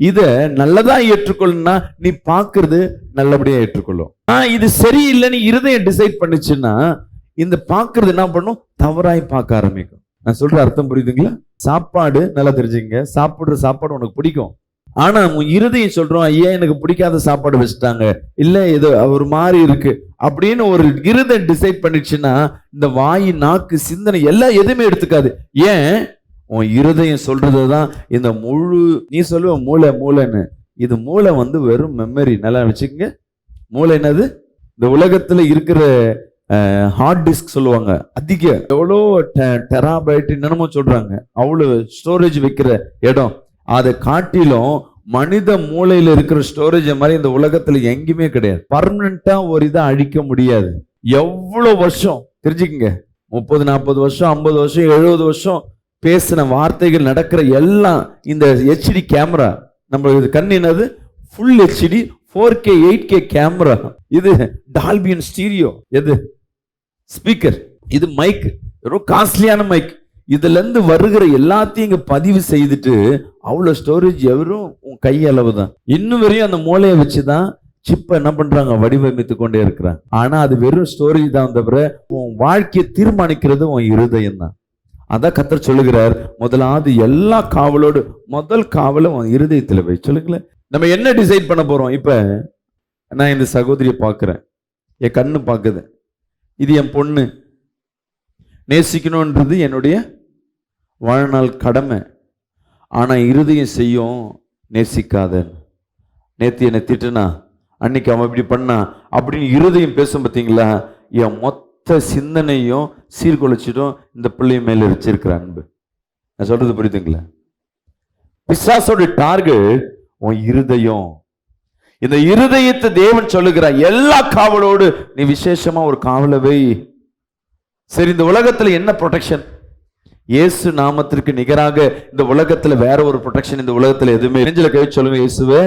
[SPEAKER 1] இத நல்லதா ஏற்றுக்கொள்ளா நீ பார்க்கிறது நல்லபடியா ஏற்றுக்கொள்ளும். இது சரியில்லைன்னு இருதயம் டிசைட் பண்ணுச்சுன்னா இந்த பார்க்கிறது என்ன பண்ணும், தவறாய் பார்க்க ஆரம்பிக்கும். நான் சொல்ற அர்த்தம் புரியுதுங்களா? சாப்பாடு நல்லா தெரிஞ்சுங்க, சாப்பிடுற சாப்பாடு உனக்கு பிடிக்கும். ஆனா உன் இருதயம் சொல்றோம், ஏன் எனக்கு பிடிக்காத சாப்பாடு வச்சுட்டாங்க, இல்ல ஏதோ ஒரு மாதிரி இருக்கு அப்படின்னு ஒரு இருதயம் டிசைட் பண்ணிச்சுன்னா இந்த வாய், நாக்கு, சிந்தனை எல்லாம் எதுவுமே எடுத்துக்காது. ஏன்? உன் இருதயம் சொல்றதுதான் இந்த முழு. நீ சொல்லுவ மூளைன்னு, இது மூளை வந்து வெறும் மெமரி. நல்லா வச்சுக்கோங்க. மூளை என்னது? இந்த உலகத்துல இருக்கிற ஹார்ட் டிஸ்க் சொல்லுவாங்க, அதிக எவ்வளோ டெராபைட் என்னமோ சொல்றாங்க, அவ்வளவு ஸ்டோரேஜ் வைக்கிற இடம். அதை காட்டிலும் மனித மூளையில இருக்கிற ஸ்டோரேஜ் மாதிரி இந்த உலகத்துல எங்கேயுமே கிடையாது. பர்மனண்டா ஒரு இதை அழிக்க முடியாது. எவ்வளவு வருஷம் தெரிஞ்சுக்கங்க, 30, 40 வருஷம், 50 வருஷம், 70 வருஷம் பேசின வார்த்தைகள் நடக்கிற எல்லாம் இந்த HD கேமரா. நம்ம கண் என்னது? Full HD 4K 8K camera. இது டால்பியன் ஸ்டீரியோ, எது ஸ்பீக்கர், இது மைக், ரொம்ப காஸ்ட்லியான மைக். இதுல இருந்து வருகிற எல்லாத்தையும் இங்க பதிவு செய்துட்டு அவ்வளவு ஸ்டோரேஜ் எவரும் உன் கையளவு தான். இன்னும் வரையும் அந்த மூளையை வச்சுதான் சிப்ப என்ன பண்றாங்க, வடிவமைத்து கொண்டே இருக்கிறாங்க. ஆனா அது வெறும் ஸ்டோரேஜ் தான் தவிர உன் வாழ்க்கையை தீர்மானிக்கிறது உன் இருதயம் தான். அதான் கர்த்தர் சொல்லுகிறார், முதலாவது எல்லா காவலோடு முதல் காவலை உன் இருதயத்தில் வை. சொல்லுங்களேன், நம்ம என்ன டிசைட் பண்ண போறோம்? இப்ப நான் இந்த சகோதரியை பார்க்கிறேன், என் கண்ணு பார்க்குது, இது என் பொண்ணு, நேசிக்கணும்ன்றது என்னுடைய வாழ்நாள் கடமை. ஆனா இருதயம் செய்யும் நேசிக்காத. நேத்து என்னை திட்டுனா, அன்னைக்கு அவன் இப்படி பண்ணா அப்படின்னு இருதயம் பேசும். பார்த்தீங்களா? என் மொத்த சிந்தனையும் சீர்குலைச்சிடும் இந்த பிள்ளை மேல வச்சிருக்கிற அன்பு. நான் சொல்றது புரியுதுங்களா? பிசாசோட டார்கெட் உன் இருதயம். இந்த இருதயத்தை தேவன் சொல்லுகிறார், எல்லா காவலோடு நீ விசேஷமா ஒரு காவலை வை. சரி, இந்த உலகத்துல என்ன ப்ரொடெக்ஷன்? இயேசு நாமத்திற்கு நிகராக இந்த உலகத்துல வேற ஒரு ப்ரொடெக்ஷன் இந்த உலகத்துல எதுவுமே. நெஞ்சில கை சொல்லுங்க, இயேசுவே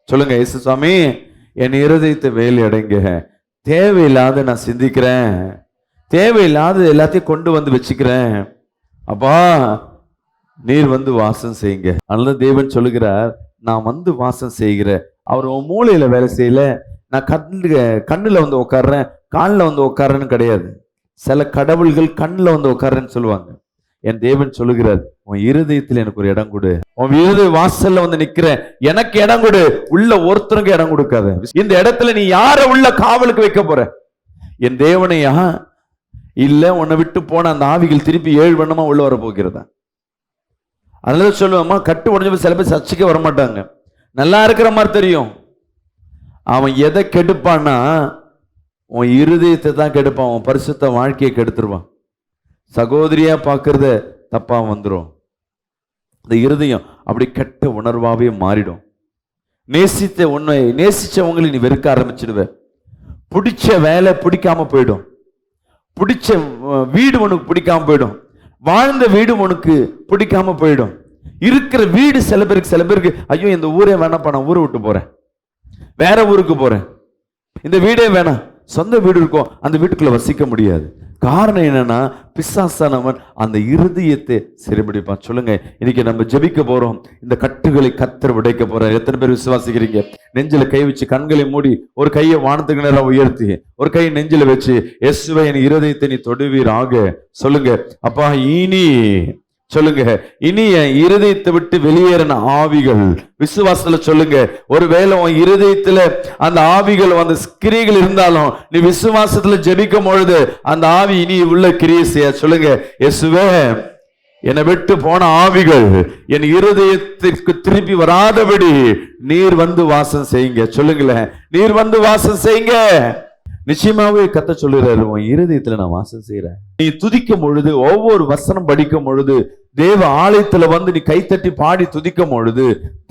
[SPEAKER 1] சொல்லுங்க, இயேசு சாமி என் இருதயத்தை வேலை அடைங்க. தேவையில்லாத நான் சிந்திக்கிறேன், தேவையில்லாத எல்லாத்தையும் கொண்டு வந்து வச்சுக்கிறேன். அப்பா நீர் வந்து வாசம் செய்யுங்க. அதனால தேவன் சொல்லுகிறார், நான் வந்து வாசம் செய்கிற. அவர் உன் மூளையில வேலை செய்யல, நான் கண்ணுல வந்து உட்கார்றேன், காலில் வந்து உட்கார்றேன்னு கிடையாது. சில கடவுள்கள் கண்ணில் வந்து உட்கார்றேன்னு சொல்லுவாங்க. என் தேவன் சொல்லுகிறார், உன் இருதயத்தில் எனக்கு ஒரு இடம் கொடு. உன் இருதய வாசல்ல வந்து நிக்கிற எனக்கு இடம் கொடு. உள்ள ஒருத்தருக்கு இடம் கொடுக்காத. இந்த இடத்துல நீ யார உள்ள காவலுக்கு வைக்க போற? என் தேவனையா? இல்ல உன்னை விட்டு போன அந்த ஆவிகள் திருப்பி 7 வண்ணமா உள்ள வர போகிறதா? அதனால சொல்லுவாமா, கட்டு உடஞ்ச சில பேர் சர்ச்சைக்கு வரமாட்டாங்க. நல்லா இருக்கிற மாதிரி தெரியும். அவன் எதை கெடுப்பான்னா உன் இருதயத்தை தான் கெடுப்பான். உன் பரிசுத்த வாழ்க்கையை கெடுத்துருவான். சகோதரியா பார்க்கறத தப்பா வந்துடும். இந்த இருதயம் அப்படி கெட்ட உணர்வாவே மாறிடும். நேசிச்சவங்களை நீ வெறுக்க ஆரம்பிச்சிடுவ. பிடிச்ச வேலை பிடிக்காம போயிடும். பிடிச்ச வீடு உனக்கு பிடிக்காம போயிடும். வாழ்ந்த வீடு உனக்கு பிடிக்காம போயிடும். இருக்கிற வீடு சில பேருக்கு ஐயோ இந்த ஊரே வேணாப்பா, நான் ஊரை விட்டு போறேன், வேற ஊருக்கு போறேன், இந்த வீடே வேணாம். சொந்த வீடு இருக்கும், அந்த வீட்டுக்குள்ள வசிக்க முடியாது. காரணம் என்னன்னா, பிசாசானவன் அந்த இருதயத்தை சிறைபிடிப்பான். சொல்லுங்க, இன்னைக்கு நம்ம ஜெபிக்க போறோம், இந்த கட்டுகளை கர்த்தர் உடைக்க போறார். எத்தனை பேர் விசுவாசிக்கிறீங்க? நெஞ்சில கை வச்சு கண்களை மூடி ஒரு கையை வானத்துக்கு நேரம் உயர்த்தி ஒரு கையை நெஞ்சில வச்சு, இயேசுவே என் இருதயத்தை நீ தொடுவீராக சொல்லுங்க. அப்பா இனி சொல்லுங்க, இனி என் இருதயத்தை விட்டு வெளியேறின ஆவிகள், விசுவாசத்துல சொல்லுங்க. ஒருவேளை உன் இருதயத்துல அந்த ஆவிகள் அந்த கிரியைகள் இருந்தாலும் நீ விசுவாசத்துல ஜெபிக்கும் பொழுது அந்த ஆவி இனி உள்ள கிரியை செய்ய. சொல்லுங்க, இயேசுவே என்னை விட்டு போன ஆவிகள் என் இருதயத்திற்கு திருப்பி வராதபடி நீர் வந்து வாசம் செய்யுங்க. சொல்லுங்களேன், நீர் வந்து வாசம் செய்யுங்க. நிச்சயமாவே கர்த்தர் சொல்லுறாரு, உன் இருதயத்துல நான் வாசம் செய்யறேன். நீ துதிக்கும் பொழுது, ஒவ்வொரு வசனம் படிக்கும் பொழுது, தேவ ஆலயத்துல வந்து நீ கைத்தட்டி பாடி துதிக்கும் பொழுது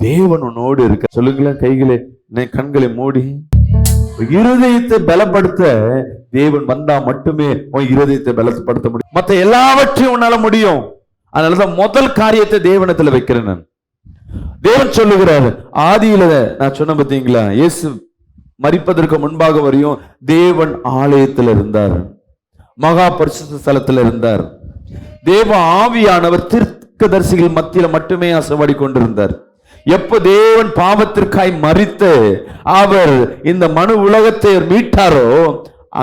[SPEAKER 1] தேவன் உன்னோடு இருக்க. சொல்லுங்களேன், கைகளை கண்களை மூடி இருதயத்தை பலப்படுத்த தேவன் வந்தா மட்டுமே உன் இருதயத்தை பலப்படுத்த முடியும். மற்ற எல்லாவற்றையும் உன்னால முடியும். அதனாலதான் முதல் காரியத்தை தேவனத்துல வைக்கிறேன் நான். தேவன் சொல்லுகிறாரு, ஆதியில நான் சொன்ன பார்த்தீங்களா, இயேசு மரிப்பதற்கு முன்பாக வரையும் தேவன் ஆலயத்தில் இருந்தார், மகா பரிசுத்த ஸ்தலத்தில் இருந்தார். தேவ ஆவியானவர் தீர்க்கதரிசிகள் மத்தியில மட்டுமே அசைவாடி கொண்டிருந்தார். எப்ப தேவன் பாவத்திற்காய் மரித்து அவர் இந்த மனு உலகத்தை மீட்டாரோ,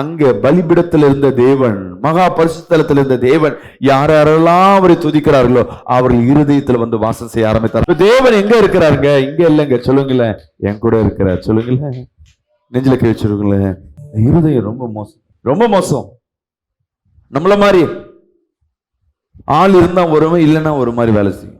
[SPEAKER 1] அங்க பலிபிடத்தில் இருந்த தேவன், மகா பரிசுத்தலத்தில் இருந்த தேவன் யாரெல்லாம் அவரை துதிக்கிறார்களோ அவர்கள் இருதயத்துல வந்து வாசம் செய்ய ஆரம்பித்தார். தேவன் எங்க இருக்கிறாருங்க? இங்க இல்லைங்க. சொல்லுங்களேன், என் கூட இருக்கிறார். சொல்லுங்களேன், நெஞ்சில கை வச்சிருக்கீங்களேன். இருதயம் ரொம்ப மோசம், ரொம்ப மோசம். நம்மள மாதிரி ஆள் இருந்தா ஒரு மாதிரி, இல்லைன்னா ஒரு மாதிரி வேலை செய்யும்.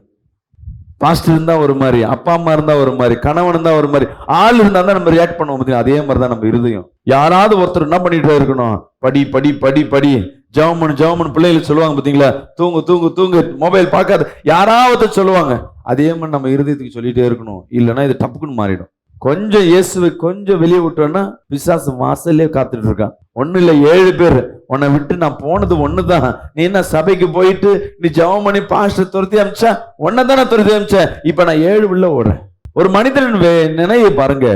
[SPEAKER 1] பாஸ்டர் இருந்தா ஒரு மாதிரி, அப்பா அம்மா இருந்தா ஒரு மாதிரி, கணவன் இருந்தா ஒரு மாதிரி, ஆள் இருந்தா தான் நம்ம ரியாக்ட் பண்ணுவோம். அதே மாதிரி தான் நம்ம இருதயம். யாராவது ஒருத்தர் என்ன பண்ணிட்டு இருக்கணும், படி படி படி படி, ஜவமன் பிள்ளைகளுக்கு சொல்லுவாங்க பார்த்தீங்களா, தூங்கு தூங்கு தூங்கு, மொபைல் பார்க்காது, யாராவது சொல்லுவாங்க. அதே மாதிரி நம்ம இருதயத்துக்கு சொல்லிட்டே இருக்கணும். இல்லைன்னா இது டப்புக்குன்னு மாறிடும். கொஞ்சம் இயேசுவை கொஞ்சம் வெளியே விட்டோம்னா பிசாசு வாசல்லே காத்துட்டு இருக்கான். ஒண்ணு இல்ல, 7 பேர். உன்னை விட்டு நான் போனது ஒண்ணுதான். நீ என்ன சபைக்கு போயிட்டு நீ ஜெபம் பண்ணி பாஸ்டர் துரத்தி அமிச்சா, ஒன்னதான் நான் துரத்தி அமிச்சேன். இப்ப நான் 7 உள்ள ஓடுறேன். ஒரு மனிதன் நினைவை பாருங்க.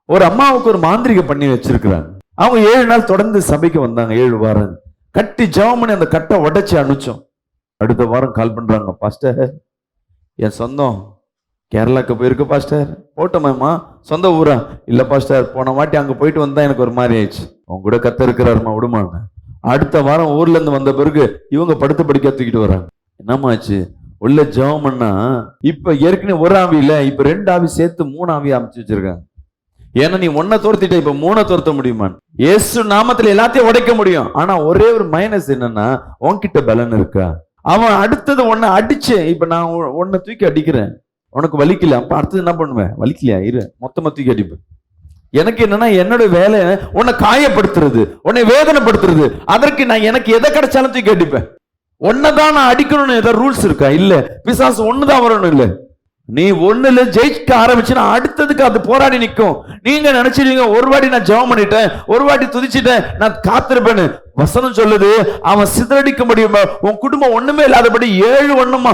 [SPEAKER 1] ஒரு அம்மாவுக்கு ஒரு மாந்திரிகம் பண்ணி வச்சிருக்கிறாங்க. அவங்க 7 நாள் தொடர்ந்து சபைக்கு வந்தாங்க. 7 வாரம் கட்டி ஜெபம் பண்ணி அந்த கட்டை உடைச்சு அனுப்பிச்சோம். அடுத்த வாரம் கால் பண்றாங்க, பாஸ்டர் என் சொந்தம் கேரளாக்கு போயிருக்கு பாஸ்டர். போட்டோமேம்மா, சொந்த ஊரா? இல்ல பாஸ்டர், போன வாட்டி அங்க போயிட்டு வந்தா எனக்கு ஒரு மாதிரி ஆயிடுச்சு. அவங்க கூட கத்த இருக்கிறாருமா, விடுமாங்க. அடுத்த வாரம் ஊர்ல இருந்து வந்த பிறகு இவங்க படுத்து படிக்க தூக்கிட்டு வராங்க. என்னமாச்சு? உள்ள ஜெபம் பண்ணா இப்ப ஏற்கனவே ஒரு ஆவி இல்ல, இப்ப 2 ஆவி சேர்த்து 3 ஆவி அமைச்சு வச்சிருக்காங்க. ஏன்னா நீ 1 துரத்திட்ட, இப்ப 3 துரத்த முடியுமா? இயேசு நாமத்துல எல்லாத்தையும் உடைக்க முடியும். ஆனா ஒரே ஒரு மைனஸ் என்னன்னா, உன்கிட்ட பலன் இருக்கா? அவன் அடுத்தது 1 அடிச்சு, இப்ப நான் 1 தூக்கி அடிக்கிறேன், உனக்கு வலிக்கல, அப்ப அடுத்தது என்ன பண்ணுவேன்? வலிக்கலையா, இரு மொத்தமா தூக்கி அடிப்பேன். எனக்கு என்னன்னா, என்னோட வேலை உன்னை காயப்படுத்துறது, உன்னை வேதனைப்படுத்துறது. அதற்கு நான் எனக்கு எதை கிடைச்சாலும் தூக்கி அடிப்பேன். ஒன்னதான் நான் அடிக்கணும்னு ஏதாவது ரூல்ஸ் இருக்கா? இல்ல. பிசாசு ஒண்ணுதான் வரணும். இல்ல, நீ ஒண்ணுல ஜெயிக்க ஆரம்பிச்சுன்னா அடுத்ததுக்கு அது போராடி நிற்கும். நீங்க நினைச்சிருக்கீங்க ஒரு வாட்டி நான் ஜெபம் பண்ணிட்டேன், ஒரு வாட்டி துதிச்சிட்டேன், நான் காத்திருப்பேன்னு. வசனம் சொல்லுது, அவன் சிதறடிக்க முடியுமா? உன் குடும்பம் ஒண்ணுமே இல்லாதபடி 7 ஒண்ணுமா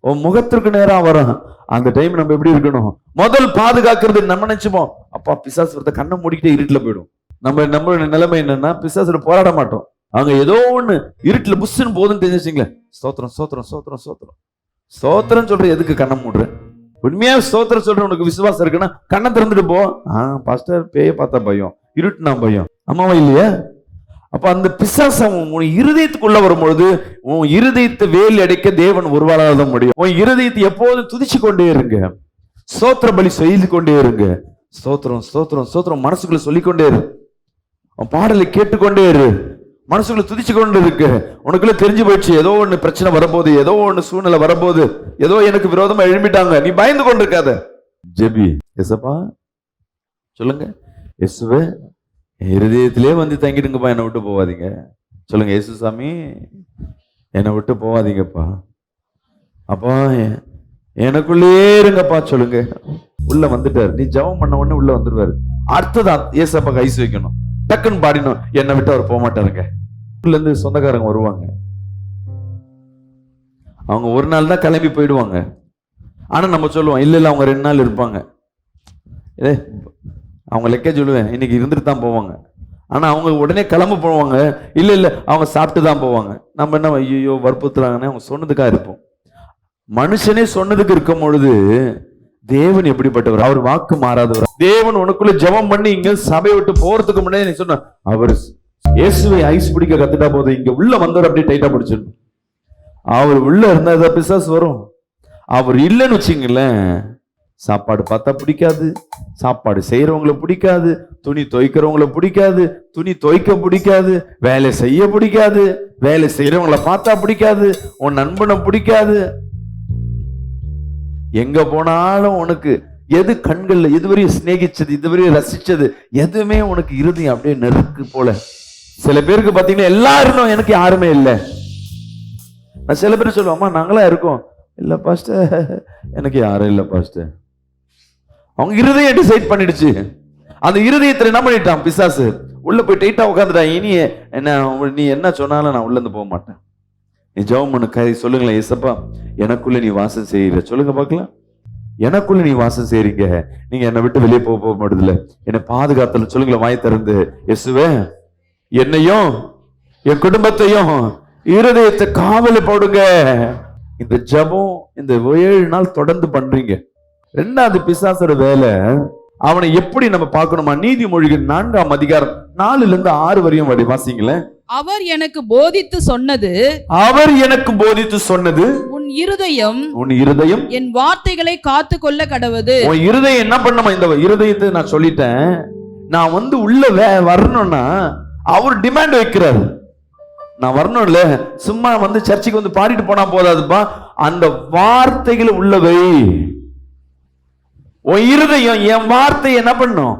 [SPEAKER 1] உன் முகத்திற்கு நேரா வரும். அந்த டைம் நம்ம எப்படி இருக்கணும்? முதல் பாதுகாக்கிறது நம்ம நினைச்சுப்போம், அப்பா பிசாசு வரத கண்ணை மூடிக்கிட்டே இருட்டுல போயிடும். நம்மளோட நிலைமை என்னன்னா, பிசாசுல போராட மாட்டோம். அவங்க ஏதோ ஒண்ணு இருட்டுல புஷ்ன்னு போதுன்னு தெரிஞ்சுங்களேன், ஸ்தோத்திரம் ஸ்தோத்திரம் ஸ்தோத்திரம் ஸ்தோத்திரம் ஸ்தோத்திரம் சொல்ற, எதுக்கு கண்ணை மூடுற? உண்மையா ஸ்தோத்திரம் சொல்ற உனக்கு விசுவாசம் இருக்குன்னா கண்ணை திறந்துட்டு போ. பாஸ்டர் பேய பார்த்தா பயம், இருட்டுனா பயம், அம்மாவா இல்லையா? அப்ப அந்த பிசாசம் உன் இருதயத்துக்குள்ள வரும்பொழுது உன் இருதயத்தை வேலி அடைக்க தேவன் ஒருவாளால் தான் முடியும். உன் இருதயத்தை எப்போதும் துதிச்சு கொண்டே இருங்க, ஸ்தோத்திர பலி செய்து கொண்டே இருங்க. ஸ்தோத்திரம் ஸ்தோத்திரம் ஸ்தோத்திரம் மனசுக்குள்ள சொல்லிக்கொண்டே இரு, உன் பாடலை கேட்டுக்கொண்டே இரு, மனசுக்குள்ள துதிச்சு கொண்டு இருக்கு. உனக்குள்ள தெரிஞ்சு போயிடுச்சு, ஏதோ ஒண்ணு பிரச்சனை வரப்போகுது, ஏதோ ஒண்ணு சூழ்நிலை வரப்போகுது, ஏதோ எனக்கு விரோதமா எழும்பிட்டாங்க. நீ பயந்து கொண்டு இருக்காத, ஜெபி. எசப்பா சொல்லுங்க, இயேசுவே இருதயத்திலே வந்து தங்கிடுங்கப்பா, என்னை விட்டு போவாதீங்க. சொல்லுங்க, இயேசு சாமி என்னை விட்டு போவாதீங்கப்பா, அப்பா எனக்குள்ளே இருங்கப்பா. சொல்லுங்க. உள்ள வந்துட்டாரு. நீ ஜெபம் பண்ண உடனே உள்ள வந்துருவாரு. அடுத்ததான் ஏசப்பா கைசு வைக்கணும், டக்குன்னு பாடினோம், என்னை விட்டு அவர் போக மாட்டாருங்க. உள்ள இருந்து சொந்தக்காரங்க வருவாங்க, அவங்க ஒரு நாள் தான் கிளம்பி போயிடுவாங்க. ஆனா நம்ம சொல்லுவோம், இல்ல இல்ல அவங்க 2 நாள் இருப்பாங்க. அவங்க லெக்க சொல்லுவேன், இன்னைக்கு இருந்துட்டு தான் போவாங்க. ஆனா அவங்க உடனே கிளம்ப போவாங்க. இல்ல இல்ல அவங்க சாப்பிட்டு தான் போவாங்க. நம்ம என்ன, ஐயோ வற்புறுத்துறாங்கன்னு அவங்க சொன்னதுக்காக இருப்போம். மனுஷனே சொன்னதுக்கு இருக்கும் பொழுது தேவன் எப்படிப்பட்டவர்? அவர் வாக்கு மாறாதவர். தேவன் உனக்குள்ள ஜெபம் பண்ணி இங்க சபையை விட்டு போறதுக்கு முன்னாடி நீ சொன்ன, அவர் இயேசுவை ஐஸ் பிடிக்க கத்துட்டா போதும், இங்க உள்ள வந்தவர் அப்படியே டைட்டா பிடிச்சிடணும். அவர் உள்ள இருந்தா ஏதாவது பிசாசு வரும். அவர் இல்லைன்னு வச்சுங்களேன், சாப்பாடு பார்த்தா பிடிக்காது, சாப்பாடு செய்யறவங்களை பிடிக்காது, துணி துவைக்கிறவங்களை பிடிக்காது, துணி துவைக்க பிடிக்காது, வேலை செய்ய பிடிக்காது, வேலை செய்யறவங்களை பார்த்தா பிடிக்காது, உன் நண்பனை பிடிக்காது. எங்க போனாலும் உனக்கு எது கண்கள்ல இதுவரையும் சிநேகிச்சது, இதுவரையும் ரசிச்சது எதுவுமே உனக்கு இருதயம் அப்படியே நெருக்கு போல. சில பேருக்கு பாத்தீங்கன்னா எல்லாரும், எனக்கு யாருமே இல்லை. நான் சில பேர் சொல்லுவோம், அம்மா நாங்களா இருக்கோம். இல்ல பாஸ்டர் எனக்கு யாரும் இல்லை பாஸ்டர். அவங்க இருதயம் டிசைட் பண்ணிடுச்சு. அந்த இருதயத்துல என்ன பண்ணிட்டான் பிசாசு? உள்ள போய் டைட்டா உட்காந்துட்டான். இனி என்ன, நீ என்ன சொன்னாலும் நான் உள்ள இருந்து போக மாட்டேன். நீ ஜெபம் பண்ணு, கை சொல்லுங்களேன், ஏசப்பா எனக்குள்ள நீ வாசம் செய்யற. சொல்லுங்க பார்க்கலாம், எனக்குள்ள நீ வாசம் செய்றீங்க, நீங்க என்னை விட்டு வெளியே போக மாட்டதில்ல, என்னை பாதுகாத்தல. சொல்லுங்களேன் வாய் திறந்து, இயேசுவே என்னையும் என் குடும்பத்தையும் இருதயத்தை காவல் போடுங்க. இந்த ஜெபம் இந்த 7 நாள் தொடர்ந்து பண்றீங்க. 2வது பிசாசோட வேலை, அவனை எப்படி நம்ம பார்க்கணுமா? நீதிமொழிகள் 4ஆம் அதிகாரம் 4ல இருந்து 6 வரையும் வாசிங்களேன்.
[SPEAKER 2] அவர் எனக்கு போதித்து சொன்னது,
[SPEAKER 1] அவர் எனக்கு போதித்து சொன்னது,
[SPEAKER 2] உன் இருதயம் என் வார்த்தைகளை காத்து கொள்ள கடவது.
[SPEAKER 1] உன் இருதயம் என்ன பண்ணுமா? இந்த இருதயத்தை நான் சொல்லிட்டேன், நான் வந்து உள்ள வரணும்னா அவர் டிமாண்ட் வைக்கிறாரு. நான் வரணும்ல, சும்மா வந்து சர்ச்சுக்கு வந்து பாடிட்டு போனா போதாதுப்பா, அந்த வார்த்தைகளை உள்ளவை. உன் இருதயம் என் வார்த்தையை என்ன பண்ணும்?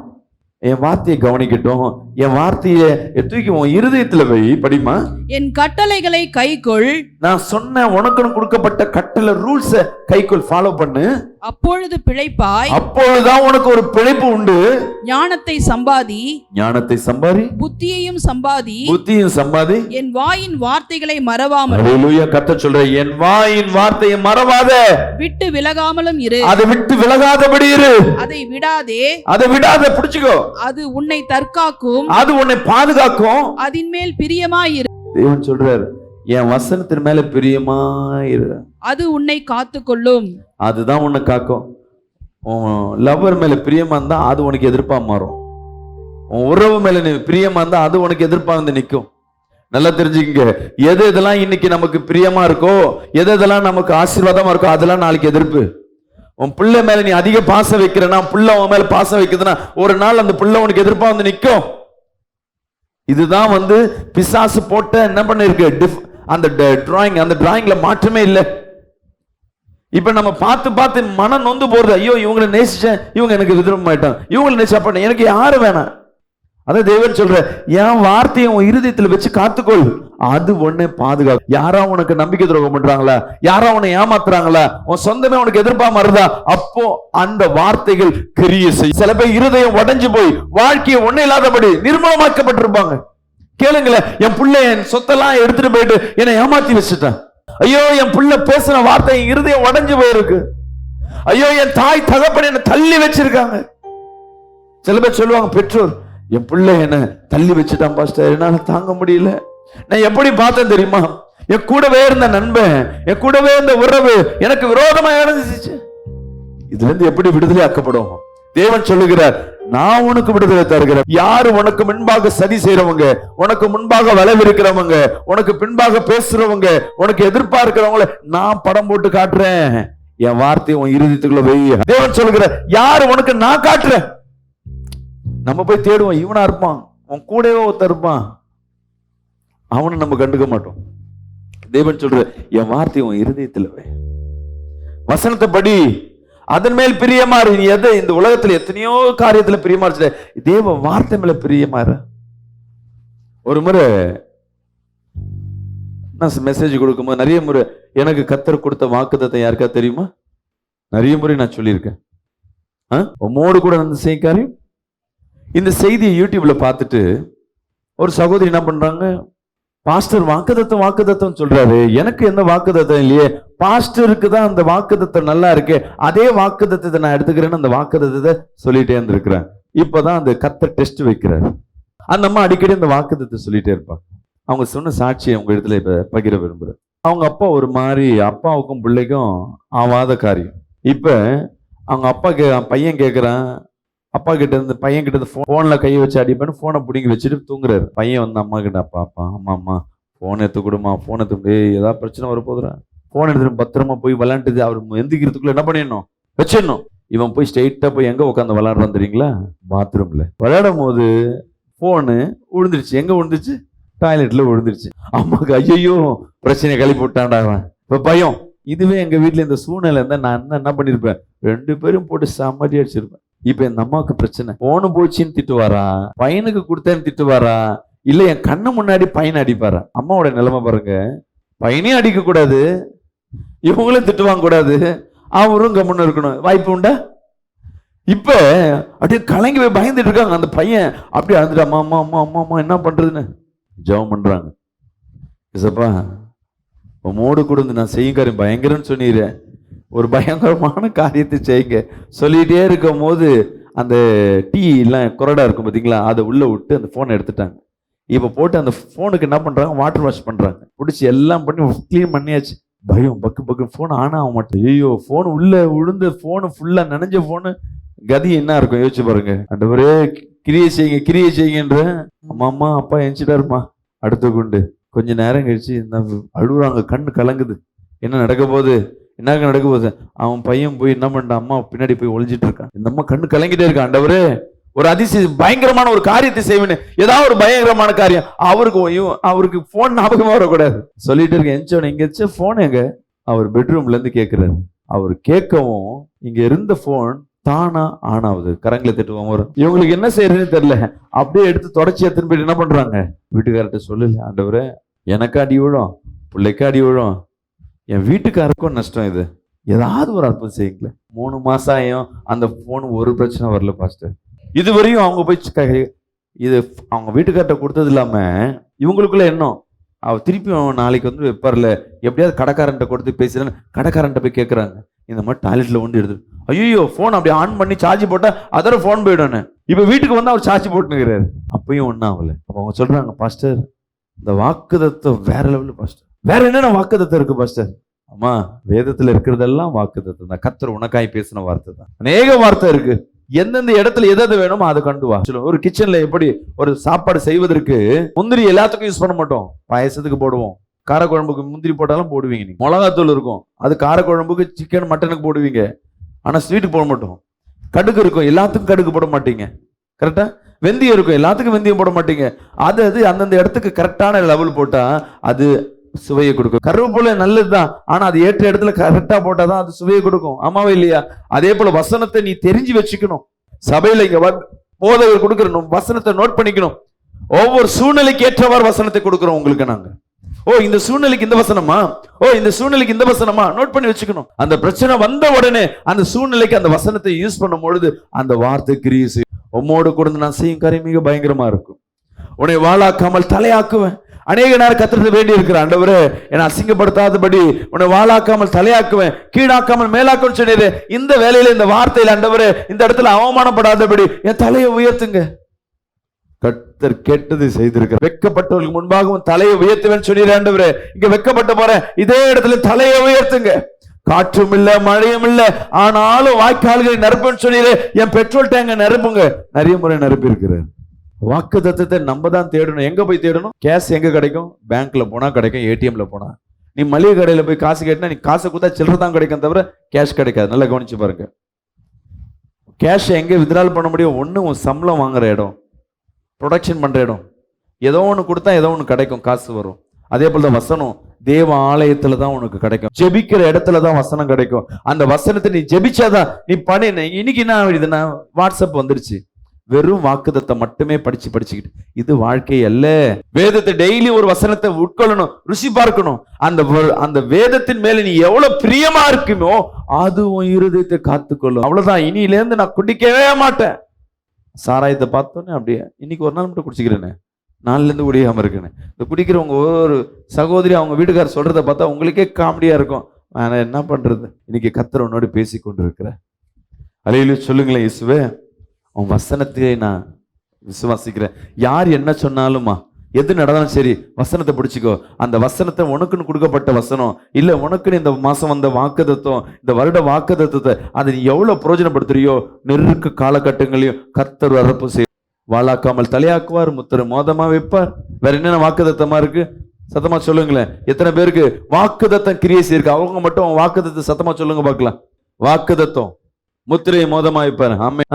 [SPEAKER 1] என் வார்த்தையை கவனிக்கட்டும். என் வார்த்தையை தூக்கி உன் இருதயத்துல வை. படிமா,
[SPEAKER 2] என் கட்டளைகளை கைக்கொள்.
[SPEAKER 1] நான் சொன்ன உனக்கு கொடுக்கப்பட்ட கட்டளை ரூல்ஸ கைக்கொள், ஃபாலோ பண்ணு.
[SPEAKER 2] அப்பொழுது பிழைப்பாய்.
[SPEAKER 1] அப்பொழுதுதான் உனக்கு ஒரு பிழைப்பு உண்டு.
[SPEAKER 2] ஞானத்தை சம்பாதி.
[SPEAKER 1] ஞானத்தை சம்பாதி.
[SPEAKER 2] புத்தியையும் சம்பாதி.
[SPEAKER 1] புத்தியும் சம்பாதி.
[SPEAKER 2] என் வாயின் வார்த்தைகளை மறவாமல்.
[SPEAKER 1] அல்லேலூயா. கர்த்தர் சொல்ற, என் வாயின் வார்த்தையை மறவாத.
[SPEAKER 2] விட்டு விலகாமலும் இரு.
[SPEAKER 1] அதை விட்டு விலகாதபடி இரு.
[SPEAKER 2] அதை விடாதே.
[SPEAKER 1] அதை விடாத, பிடிச்சுக்கோ.
[SPEAKER 2] அது உன்னை தற்காக்கும்.
[SPEAKER 1] அது உன்னை பாதுகாக்கும்.
[SPEAKER 2] அதின் மேல் பிரியமாயிரு.
[SPEAKER 1] தேவன் சொல்றார், என் வசனத்தின் மேல பிரியமாயிரு.
[SPEAKER 2] அது உன்னை காத்துக்கொள்ளும்.
[SPEAKER 1] அதுதான் உன்னை காக்கும். உன் லவ்வர் மேல பிரியமா இருந்தா அது உனக்கு எதிர்ப்பா மாறும். உன் உறவு மேல நீ பிரியமா இருந்தா அது உனக்கு எதிர்ப்பா வந்து நிற்கும். நல்லா தெரிஞ்சுக்கங்க. எது எதெல்லாம் இன்னைக்கு நமக்கு பிரியமா இருக்கோ, எது எதெல்லாம் நமக்கு ஆசீர்வாதமா இருக்கோ, அதெல்லாம் நாளைக்கு எதிர்ப்பு. உன் பிள்ளை மேல நீ அதிக பாசம் வைக்கிறனா, பிள்ளை உன் மேல பாசம் வைக்குதுன்னா ஒரு நாள் அந்த பிள்ளை உனக்கு எதிர்ப்பா வந்து நிற்கும். இதுதான் பிசாசு போட்ட என்ன பண்ணிருக்கு அந்த டிராயிங். அந்த டிராயிங்ல மாற்றமே இல்லை. இப்ப நம்ம பார்த்து பார்த்து மனம் நொந்து போறது. ஐயோ இவங்களை நேசிச்சேன், இவங்க எனக்கு விரும்ப மாட்டாங்க, இவங்களை நேசிச்சா எனக்கு யாரு வேணாம். அதான் தேவன் சொல்ற, என் வார்த்தையை உன் இருதயத்துல வச்சு காத்துக்கொள், அது ஒண்ணு பாதுகாப்பு. யாரா உனக்கு நம்பிக்கை துரோகம் பண்றாங்களா, யாரா உன்னை ஏமாத்துறாங்களா, உன் சொந்தமே உனக்கு எதிர்ப்பா மாறுதா, அப்போ அந்த வார்த்தைகள் கிரியை செய்யும். சில பேர் இருதயம் உடைஞ்சு போய் வாழ்க்கையை ஒண்ணு இல்லாதபடி நிர்மூலமாக்கப்பட்டிருப்பாங்க. கேளுங்களேன், என் பிள்ளை என் சொத்தெல்லாம் எடுத்துட்டு போயிட்டு என்னை ஏமாத்தி வச்சுட்டான். ஐயோ என் பிள்ளை பேசுன வார்த்தை என் இருதயம் உடைஞ்சு போயிருக்கு. ஐயோ என் தாய் தகப்பன் என்ன தள்ளி வச்சிருக்காங்க. சில பேர் சொல்லுவாங்க, பெற்றோர் என் பிள்ளை என்ன தள்ளி வச்சுட்டான் பாஸ்டர், என்னால தாங்க முடியல. நான் எப்படி பார்த்தேன் தெரியுமா, என் கூடவே இருந்த நண்பன், என் கூடவே இருந்த உறவு எனக்கு விரோதமா நடந்துச்சு. இதுல இருந்து எப்படி விடுதலை ஆக்கப்படும்? தேவன் சொல்லுகிறார், நான் உனக்கு விடுதலை தருகிறேன். யாரு உனக்கு முன்பாக சதி செய்யறவங்க, உனக்கு முன்பாக விளைவிருக்கிறவங்க, உனக்கு பின்பாக பேசுறவங்க, உனக்கு எதிர்ப்பா இருக்கிறவங்கள நான் படம் போட்டு காட்டுறேன். என் வார்த்தை உன் இருதயத்துக்குள்ள வை. தேவன் சொல்லுகிறார், யாரு உனக்கு நான் காட்டுறேன். நம்ம போய் தேடுவோம், இவனா இருப்பான், உன் கூடவே ஒருத்தர் இருப்பான், அவனை நம்ம கண்டுக்க மாட்டோம். தேவன் சொல்ற, என் வார்த்தை உன் இருதயத்துல வை, வசனத்தை படி, அதன் மேல் பிரியமா இரு. நீ எதை இந்த உலகத்துல எத்தனையோ காரியத்துல பிரியமா இருக்க, தேவ வார்த்தை மேல பிரியமா இரு. ஒரு முறை நான் மெசேஜ் கொடுக்கும்போது நிறைய முறை எனக்கு கர்த்தர் கொடுத்த வாக்குத்தத்தம் யாருக்கா தெரியுமா? நிறைய முறை நான் சொல்லியிருக்கேன். உம்மோடு கூட அந்த செய்காரியம். இந்த செய்தியை யூடியூப்ல பார்த்துட்டு ஒரு சகோதரி என்ன பண்றாங்க, பாஸ்டர் வாக்குத்தத்தம் சொல்றாரு, எனக்கு எந்த வாக்குத்தத்தம் இல்லையே, பாஸ்டருக்கு தான் அந்த வாக்குத்தத்தம் நல்லா இருக்கு, அதே வாக்குத்தத்தத்தை நான் எடுத்துக்கிறேன்னு அந்த வாக்குத்தத்தத்தை சொல்லிட்டே இருந்திருக்கிறேன். இப்பதான் அந்த கர்த்தர் டெஸ்ட் வைக்கிறாரு. அந்த அம்மா அடிக்கடி அந்த வாக்குத்தத்தை சொல்லிட்டே இருப்பாங்க. அவங்க சொன்ன சாட்சியை அவங்க இடத்துல இப்ப பகிர விரும்புறேன். அவங்க அப்பா ஒரு மாதிரி, அப்பாவுக்கும் பிள்ளைக்கும் ஆவாத காரியம். இப்ப அவங்க அப்பா பையன் கேட்கிறான், அப்பா கிட்ட இருந்து பையன் கிட்ட இருந்து போன்ல கையை வச்சு அடிப்பேன்னு போனை பிடிங்கி வச்சுட்டு தூங்குறாரு. பையன் அம்மா கிட்ட, அப்பா அம்மா போன் எடுத்து கொடுமா, போன் எடுத்து, ஏதாவது பிரச்சனை வரப்போதுரா, போன் எடுத்துட்டு பத்திரமா போய் விளையாண்டுது. அவர் எந்திக்கிறதுக்குள்ள என்ன பண்ணிடணும், வச்சிடணும். இவன் போய் ஸ்ட்ரெயிட்டா போய் எங்க உட்காந்து விளையாடுறான் தெரியுங்களா? பாத்ரூம்ல விளையாடும் போது போனு விழுந்துருச்சு. எங்க விழுந்துச்சு? டாய்லெட்ல விழுந்துருச்சு. அம்மாக்கு ஐயோ பிரச்சனையை கிளப்பி விட்டான்டா. இப்ப பயம். இதுவே எங்க வீட்டுல இந்த சூழ்நிலை இருந்தா நான் என்ன பண்ணிருப்பேன், 2 பேரும் போட்டு சமாடி அடிச்சிருப்பேன். இப்ப இந்த அம்மாவுக்கு பிரச்சனை, போனு போச்சுன்னு திட்டுவாரா, பையனுக்கு கொடுத்தேன்னு திட்டுவாரா, இல்ல என் கண்ணு முன்னாடி பையனை அடிப்பாரா? அம்மாவோட நிலைமை பாருங்க. பையனையும் அடிக்க கூடாது, இவங்களும் திட்டு வாங்க கூடாது, அவரும் கம்முன்னு இருக்கணும். வாய்ப்பு உண்டா? இப்ப அப்படியே கலங்கி போய் பயந்துட்டு இருக்காங்க. அந்த பையன் அப்படியே அழுந்துட்டு, அம்மா அம்மா அம்மா அம்மா அம்மா என்ன பண்றதுன்னு ஜெபம் பண்றாங்க. இசப்பா உம்மோடு கூட நான் செய்யும் காரியம் பயங்கரன்னு சொன்னீரேன், ஒரு பயங்கரமான காரியத்தை செய்யுங்க. சொல்லிட்டே இருக்கும் போது அந்த டீ எல்லாம் கொரடா இருக்கும் பார்த்தீங்களா, அதை உள்ள விட்டு அந்த போனை எடுத்துட்டாங்க. இப்ப போட்டு அந்த போனுக்கு என்ன பண்றாங்க, வாட்டர் வாஷ் பண்றாங்க. பிடிச்சி எல்லாம் பண்ணி கிளீன் பண்ணியாச்சு. பயம், பக்கு பக்கு, போன் ஆன் ஆக மாட்டேன். ஐயோ போன் உள்ள விழுந்து, போனு ஃபுல்லா நனைஞ்ச போனு, கதி என்ன இருக்கும் யோசிச்சு பாருங்க. ஆண்டவரே கிரியை செய்யுங்கன்ற. அம்மா அம்மா அப்பா எஞ்சிட்டாருமா. அடுத்த குண்டு கொஞ்ச நேரம் கழிச்சு இந்த அழுகுறாங்க, கண்ணு கலங்குது. என்ன நடக்க போகுது, என்ன நடக்க போகுது? அவன் பையன் போய் என்ன பண்ண, அம்மா பின்னாடி போய் ஒளிஞ்சிட்டு இருக்கான். இந்த அம்மா கண்ணு கலங்கிட்டே இருக்கான். ஆண்டவரே ஒரு பயங்கரமான ஒரு காரியத்தை செய்வேன்னு, ஏதாவது ஒரு பயங்கரமான காரியம். அவருக்கு போன் ஞாபகமா வரக்கூடாது. சொல்லிட்டு இருக்க எஞ்சோன்னு, இங்க வச்ச போன் எங்க? அவர் பெட்ரூம்ல இருந்து கேட்கிறாரு. அவர் கேட்கவும் இங்க இருந்த போன் தானா ஆன் ஆகுது. கரங்களை திட்டுவோம். இவங்களுக்கு என்ன செய்யறதுன்னு தெரியல. அப்படியே எடுத்து தொடச்சி எடுத்துன்னு போயிட்டு என்ன பண்றாங்க, வீட்டுக்கார்ட்ட சொல்லல, ஆண்டவரே எனக்கு அடி விழும், பிள்ளைக்கு அடி விழும், என் வீட்டுக்காருக்கும் நஷ்டம், இது ஏதாவது ஒரு அற்புதம் செய்யுங்களேன். 3 மாசம் ஆயும் அந்த போன் ஒரு பிரச்சனை வரல பாஸ்டர். இதுவரையும் அவங்க போய் இது அவங்க வீட்டுக்கார்ட்ட கொடுத்தது இல்லாம இவங்களுக்குள்ள எண்ணம், அவர் திருப்பி நாளைக்கு வைப்பார்ல, எப்படியாவது கடைக்காரன்ட்ட கொடுத்து பேசுறேன்னு கடைக்காரன்ட்ட போய் கேட்கறாங்க. இந்த மாதிரி டாய்லெட்ல ஒன்று எடுத்து, ஐயோ போன் அப்படி ஆன் பண்ணி சார்ஜ் போட்டா அதோட போன் போயிடும். இப்ப வீட்டுக்கு வந்து அவர் சார்ஜ் போட்டுக்கிறாரு. அப்பயும் ஒன்னும் ஆகல. அப்ப அவங்க சொல்றாங்க, பாஸ்டர் இந்த வாக்குத்தத்தம் வேற லெவல் பாஸ்டர். வேற என்னென்ன வாக்குத்தத்தம் இருக்கு பாஸ்டர்? அம்மா வேதத்துல இருக்கிறதெல்லாம் வாக்குத்தத்தம் தான். கர்த்தர் உனக்காய் பேசின வார்த்தை தான். அநேக வார்த்தை இருக்கு. எந்தெந்த இடத்துல எது வேணுமோ அதை கண்டு வா. ஒரு கிச்சன்ல எப்படி ஒரு சாப்பாடு செய்வதற்கு முந்திரி எல்லாத்துக்கும் யூஸ் பண்ண மாட்டோம். பாயசத்துக்கு போடுவோம், காரக்குழம்புக்கு முந்திரி போட்டாலும் போடுவீங்க. நீங்க மிளகாத்தூள் இருக்கும், அது காரக்குழம்புக்கு சிக்கன் மட்டனுக்கு போடுவீங்க. ஆனா ஸ்வீட்டுக்கு போட மாட்டோம். கடுகு இருக்கும், எல்லாத்துக்கும் கடுகு போட மாட்டீங்க. கரெக்டா? வெந்தயம் இருக்கும், எல்லாத்துக்கும் வெந்தயம் போட மாட்டீங்க. அது அந்தந்த இடத்துக்கு கரெக்டான லெவல் போட்டா அது சுவையை கொடுக்கும். கருவேப்பிலை நல்லதுதான், ஆனா அது ஏற்ற இடத்துல கரெக்டா போட்டாதான் அது சுவையை கொடுக்கும். ஆமாவா இல்லையா? அதே போல வசனத்தை நீ தெரிஞ்சு வச்சுக்கணும். சபையில இங்க போதகர் கொடுக்கணும், வசனத்தை நோட் பண்ணிக்கணும். ஒவ்வொரு சூழ்நிலைக்கு ஏற்றவாறு வசனத்தை கொடுக்கிறோம் உங்களுக்கு நாங்க. ஓ இந்த சூழ்நிலைக்கு இந்த வசனமா, ஓ இந்த சூழ்நிலைக்கு இந்த வசனமா, நோட் பண்ணி வச்சுக்கணும். அந்த பிரச்சனை வந்த உடனே அந்த சூழ்நிலைக்கு அந்த வசனத்தை யூஸ் பண்ணும் பொழுது அந்த வார்த்தை கிரியை செய்யும். உம்மோடு கூட நான் செய்யும் காரியம் மிக பயங்கரமா இருக்கும். உன்னை வாளாக்காமல் தலையாக்குவேன். அநேக நேரம் கத்திரத்து வேண்டி இருக்கிற ஆண்டவரே, என்னை அசிங்கப்படுத்தாதபடி உன்னை வாளாக்காமல் தலையாக்குவேன், கீழாக்காமல் மேலாக்குன்னு சொன்னீரு. இந்த வேலையில இந்த வார்த்தையில ஆண்டவரே இந்த இடத்துல அவமானப்படாதபடி என் தலையை உயர்த்துங்க. கர்த்தர் கேட்டது செய்திருக்கிறார். வெட்கப்பட்டவர்களுக்கு முன்பாக உன் தலையை உயர்த்துவேன்னு சொன்னீர் ஆண்டவரே. இங்க வெட்கப்பட்ட போறேன், இதே இடத்துல தலையை உயர்த்துங்க. காற்றும் இல்ல மழையும் இல்ல, ஆனாலும் வாய்க்கால்களை நிரப்புன்னு சொன்னீரு. என் பெட்ரோல் டேங்க நிரப்புங்க. நிறைய முறை நிரப்பி இருக்கிறார். வாக்கு தத்துவத்தை நம்ம தான் தேடணும். எங்க போய் தேடணும்? கேஷ் எங்க கிடைக்கும்? பேங்க்ல போனா கிடைக்கும், ஏடிஎம்ல போனா. நீ மளிகை கடையில போய் காசு கேட்டினா நீ காசை கொடுத்தா சில்லறை தான் கிடைக்கும், தவிர கேஷ் கிடைக்காது. நல்லா கவனிச்சு பாருங்க. கேஷ் எங்க வித்ட்ரால் பண்ண முடியும்? ஒண்ணு உன் சம்பளம் வாங்குற இடம், ப்ரொடக்ஷன் பண்ற இடம், ஏதோ ஒன்று கொடுத்தா ஏதோ ஒன்று கிடைக்கும், காசு வரும். அதே போல தான் வசனம் தேவ ஆலயத்துல தான் உனக்கு கிடைக்கும். ஜெபிக்கிற இடத்துல தான் வசனம் கிடைக்கும். அந்த வசனத்தை நீ ஜெபிச்சாதான் நீ பண்ணி. இன்னைக்கு என்ன ஆகுதுன்னா வாட்ஸ்அப் வந்துருச்சு, வெறும் வாக்குத்தத்தை மட்டுமே படிச்சுக்கிட்டு இது வாழ்க்கை அல்ல. வேதத்தை டெய்லி ஒரு வசனத்தை உட்கொள்ளணும், ருசி பார்க்கணும். அந்த வேதத்தின் மேல நீ எவ்வளவு பிரியமா இருக்குமோ அது உன் இருதயத்தை காத்துக்கொள்ளும். அவ்வளவுதான். இனியில இருந்து நான் குடிக்கவே மாட்டேன். சாராயத்தை பார்த்தோன்னே அப்படியே இன்னைக்கு ஒரு நாள் மட்டும் குடிச்சுக்கிறேன்னு, நாளில இருந்து குடிக்காம இருக்குன்னு. இந்த குடிக்கிறவங்க ஒரு சகோதரி அவங்க வீட்டுக்காரர் சொல்றதை பார்த்தா உங்களுக்கே காமெடியா இருக்கும். நான் என்ன பண்றது? இன்னைக்கு கர்த்தர் உன்னோடு பேசி கொண்டு இருக்கிறேன். அல்லேலூயா சொல்லுங்களேன். இயேசுவே உன் வசனத்தை நான் விசுவாசிக்கிறேன். யார் என்ன சொன்னாலுமா, எது நடந்தாலும் சரி, வசனத்தை பிடிச்சிக்கோ. அந்த வசனத்தை உனக்குன்னு கொடுக்கப்பட்ட வசனம் இல்ல, உனக்குன்னு இந்த மாசம் வந்த வாக்குத்தத்தம், இந்த வருட வாக்குத்தத்தத்தை அதை நீ எவ்வளவு பிரயோஜனப்படுத்துறியோ, நெருக்க காலகட்டங்களையும் கர்த்தர் வரப்பு செய்ய. வாளாக்காமல் தலையாக்குவார், முத்திரை மோதமா வைப்பார். வேற என்னென்ன வாக்குத்தத்தமா இருக்கு? சத்தமா சொல்லுங்களேன். எத்தனை பேருக்கு வாக்குத்தத்தம் கிரியை செய்யிருக்கு? அவங்க மட்டும் வாக்குத்தத்தை சத்தமா சொல்லுங்க பார்க்கலாம். வாக்குத்தத்தம் முத்திரையை மோதமா வைப்பார். ஆமே.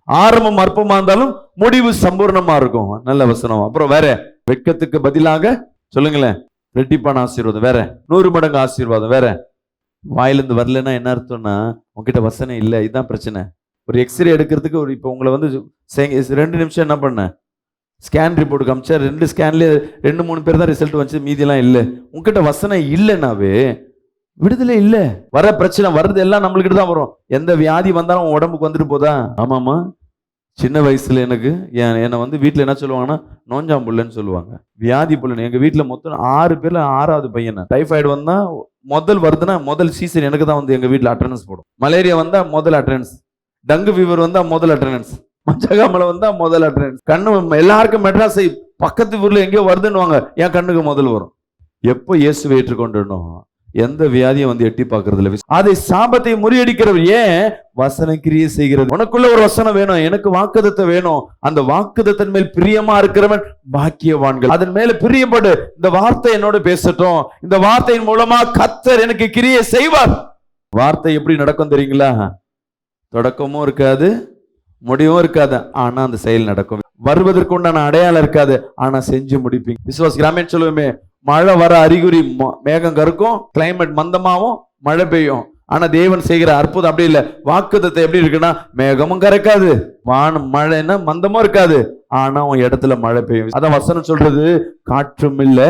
[SPEAKER 1] ஆரம்பம் அற்பமா இருந்தாலும் முடிவு சம்பூர்ணமா இருக்கும். நல்ல வசனம். அப்புறம் வேற, வெட்கத்துக்கு பதிலாக சொல்லுங்களேன் ரெட்டிப்பான ஆசீர்வாதம். வேற 100 மடங்கு ஆசீர்வாதம். வேற, வாயிலிருந்து வரலன்னா என்ன அர்த்தம்னா உங்ககிட்ட வசனம் இல்லை. இதுதான் பிரச்சனை. ஒரு எக்ஸ்ரே எடுக்கிறதுக்கு ஒரு இப்போ உங்களை வந்து 2 நிமிஷம் என்ன பண்ண ஸ்கேன் ரிப்போர்ட் காமிச்சா 2 ஸ்கேன்ல 2-3 பேர் தான் ரிசல்ட் வந்துச்சு, மீதியெல்லாம் இல்லை. உங்ககிட்ட வசனம் இல்லைன்னாவே விடுதலை இல்லை. வர பிரச்சனை வர்றது எல்லாம் நம்மளுக்கிட்ட தான் வரும். எந்த வியாதி வந்தாலும் உன் உடம்புக்கு வந்துட்டு போதா? ஆமாமா. சின்ன வயசுல என்னை வந்து வீட்டில் என்ன சொல்லுவாங்கன்னா நோஞ்சாம்புள்ளன்னு சொல்லுவாங்க. வியாதி புள்ளன்னு. எங்க வீட்டில் மொத்தம் 6 பேர்ல 6வது பையன். டைஃபாய்டு வந்தா முதல் வருதுன்னா முதல் சீசன் எனக்கு தான் வந்து எங்க வீட்டில் அட்டண்டன்ஸ் போடும். மலேரியா வந்தா முதல் அட்டண்டன்ஸ், டங்கு ஃபீவர் வந்தா முதல் அட்டண்டன்ஸ், மஞ்சகாமலை வந்தா முதல் அட்டண்டன்ஸ். கண்ணு எல்லாருக்கும் மெட்ராஸை பக்கத்து ஊர்ல எங்கேயோ வருதுன்னு என் கண்ணுக்கு முதல் வரும். எப்போ இயேசுவை ஏற்றுக்கொண்டணும், எந்த வியாதியும் வந்து எட்டி பார்க்கறது இல்லை. அதை சாபத்தை முறியடிக்கிறவர் ஏன்? வசனம் கிரியை செய்கிறது. உனக்குள்ள ஒரு வசனம் வேணும், எனக்கு வாக்குத்தத்தம் வேணும். அந்த வாக்குத்தத்தின் மேல் பிரியமா இருக்கிறவன் பாக்கியவான்கள். அதன் மேல பிரியப்படு. இந்த வார்த்தை என்னோட பேசட்டும், இந்த வார்த்தையின் மூலமா கர்த்தர் எனக்கு கிரியை செய்வார். வார்த்தை எப்படி நடக்கும் தெரியுங்களா? தொடக்கமும் இருக்காது, முடிவும் இருக்காது, ஆனா அந்த செயல் நடக்கும். வருவதற்கு உண்டான அடையாளம் இருக்காது, ஆனா செஞ்சு முடிப்பீங்க. விசுவாசிக்கிறாமேன்னு சொல்லுவோமே, மழை வர அறிகுறி, மேகம் கருக்கும், கிளைமேட் மந்தமாவும், மழை பெய்யும். ஆனா தேவன் செய்கிற அற்புதம் அப்படி இல்லை. வாக்குத்தத்தம் எப்படி இருக்குன்னா, மேகமும் கரைக்காது, வானம் மழைன்னா மந்தமும் இருக்காது, ஆனா உன் இடத்துல மழை பெய்யும். அதான் வசனம் சொல்றது, காற்றும் இல்லை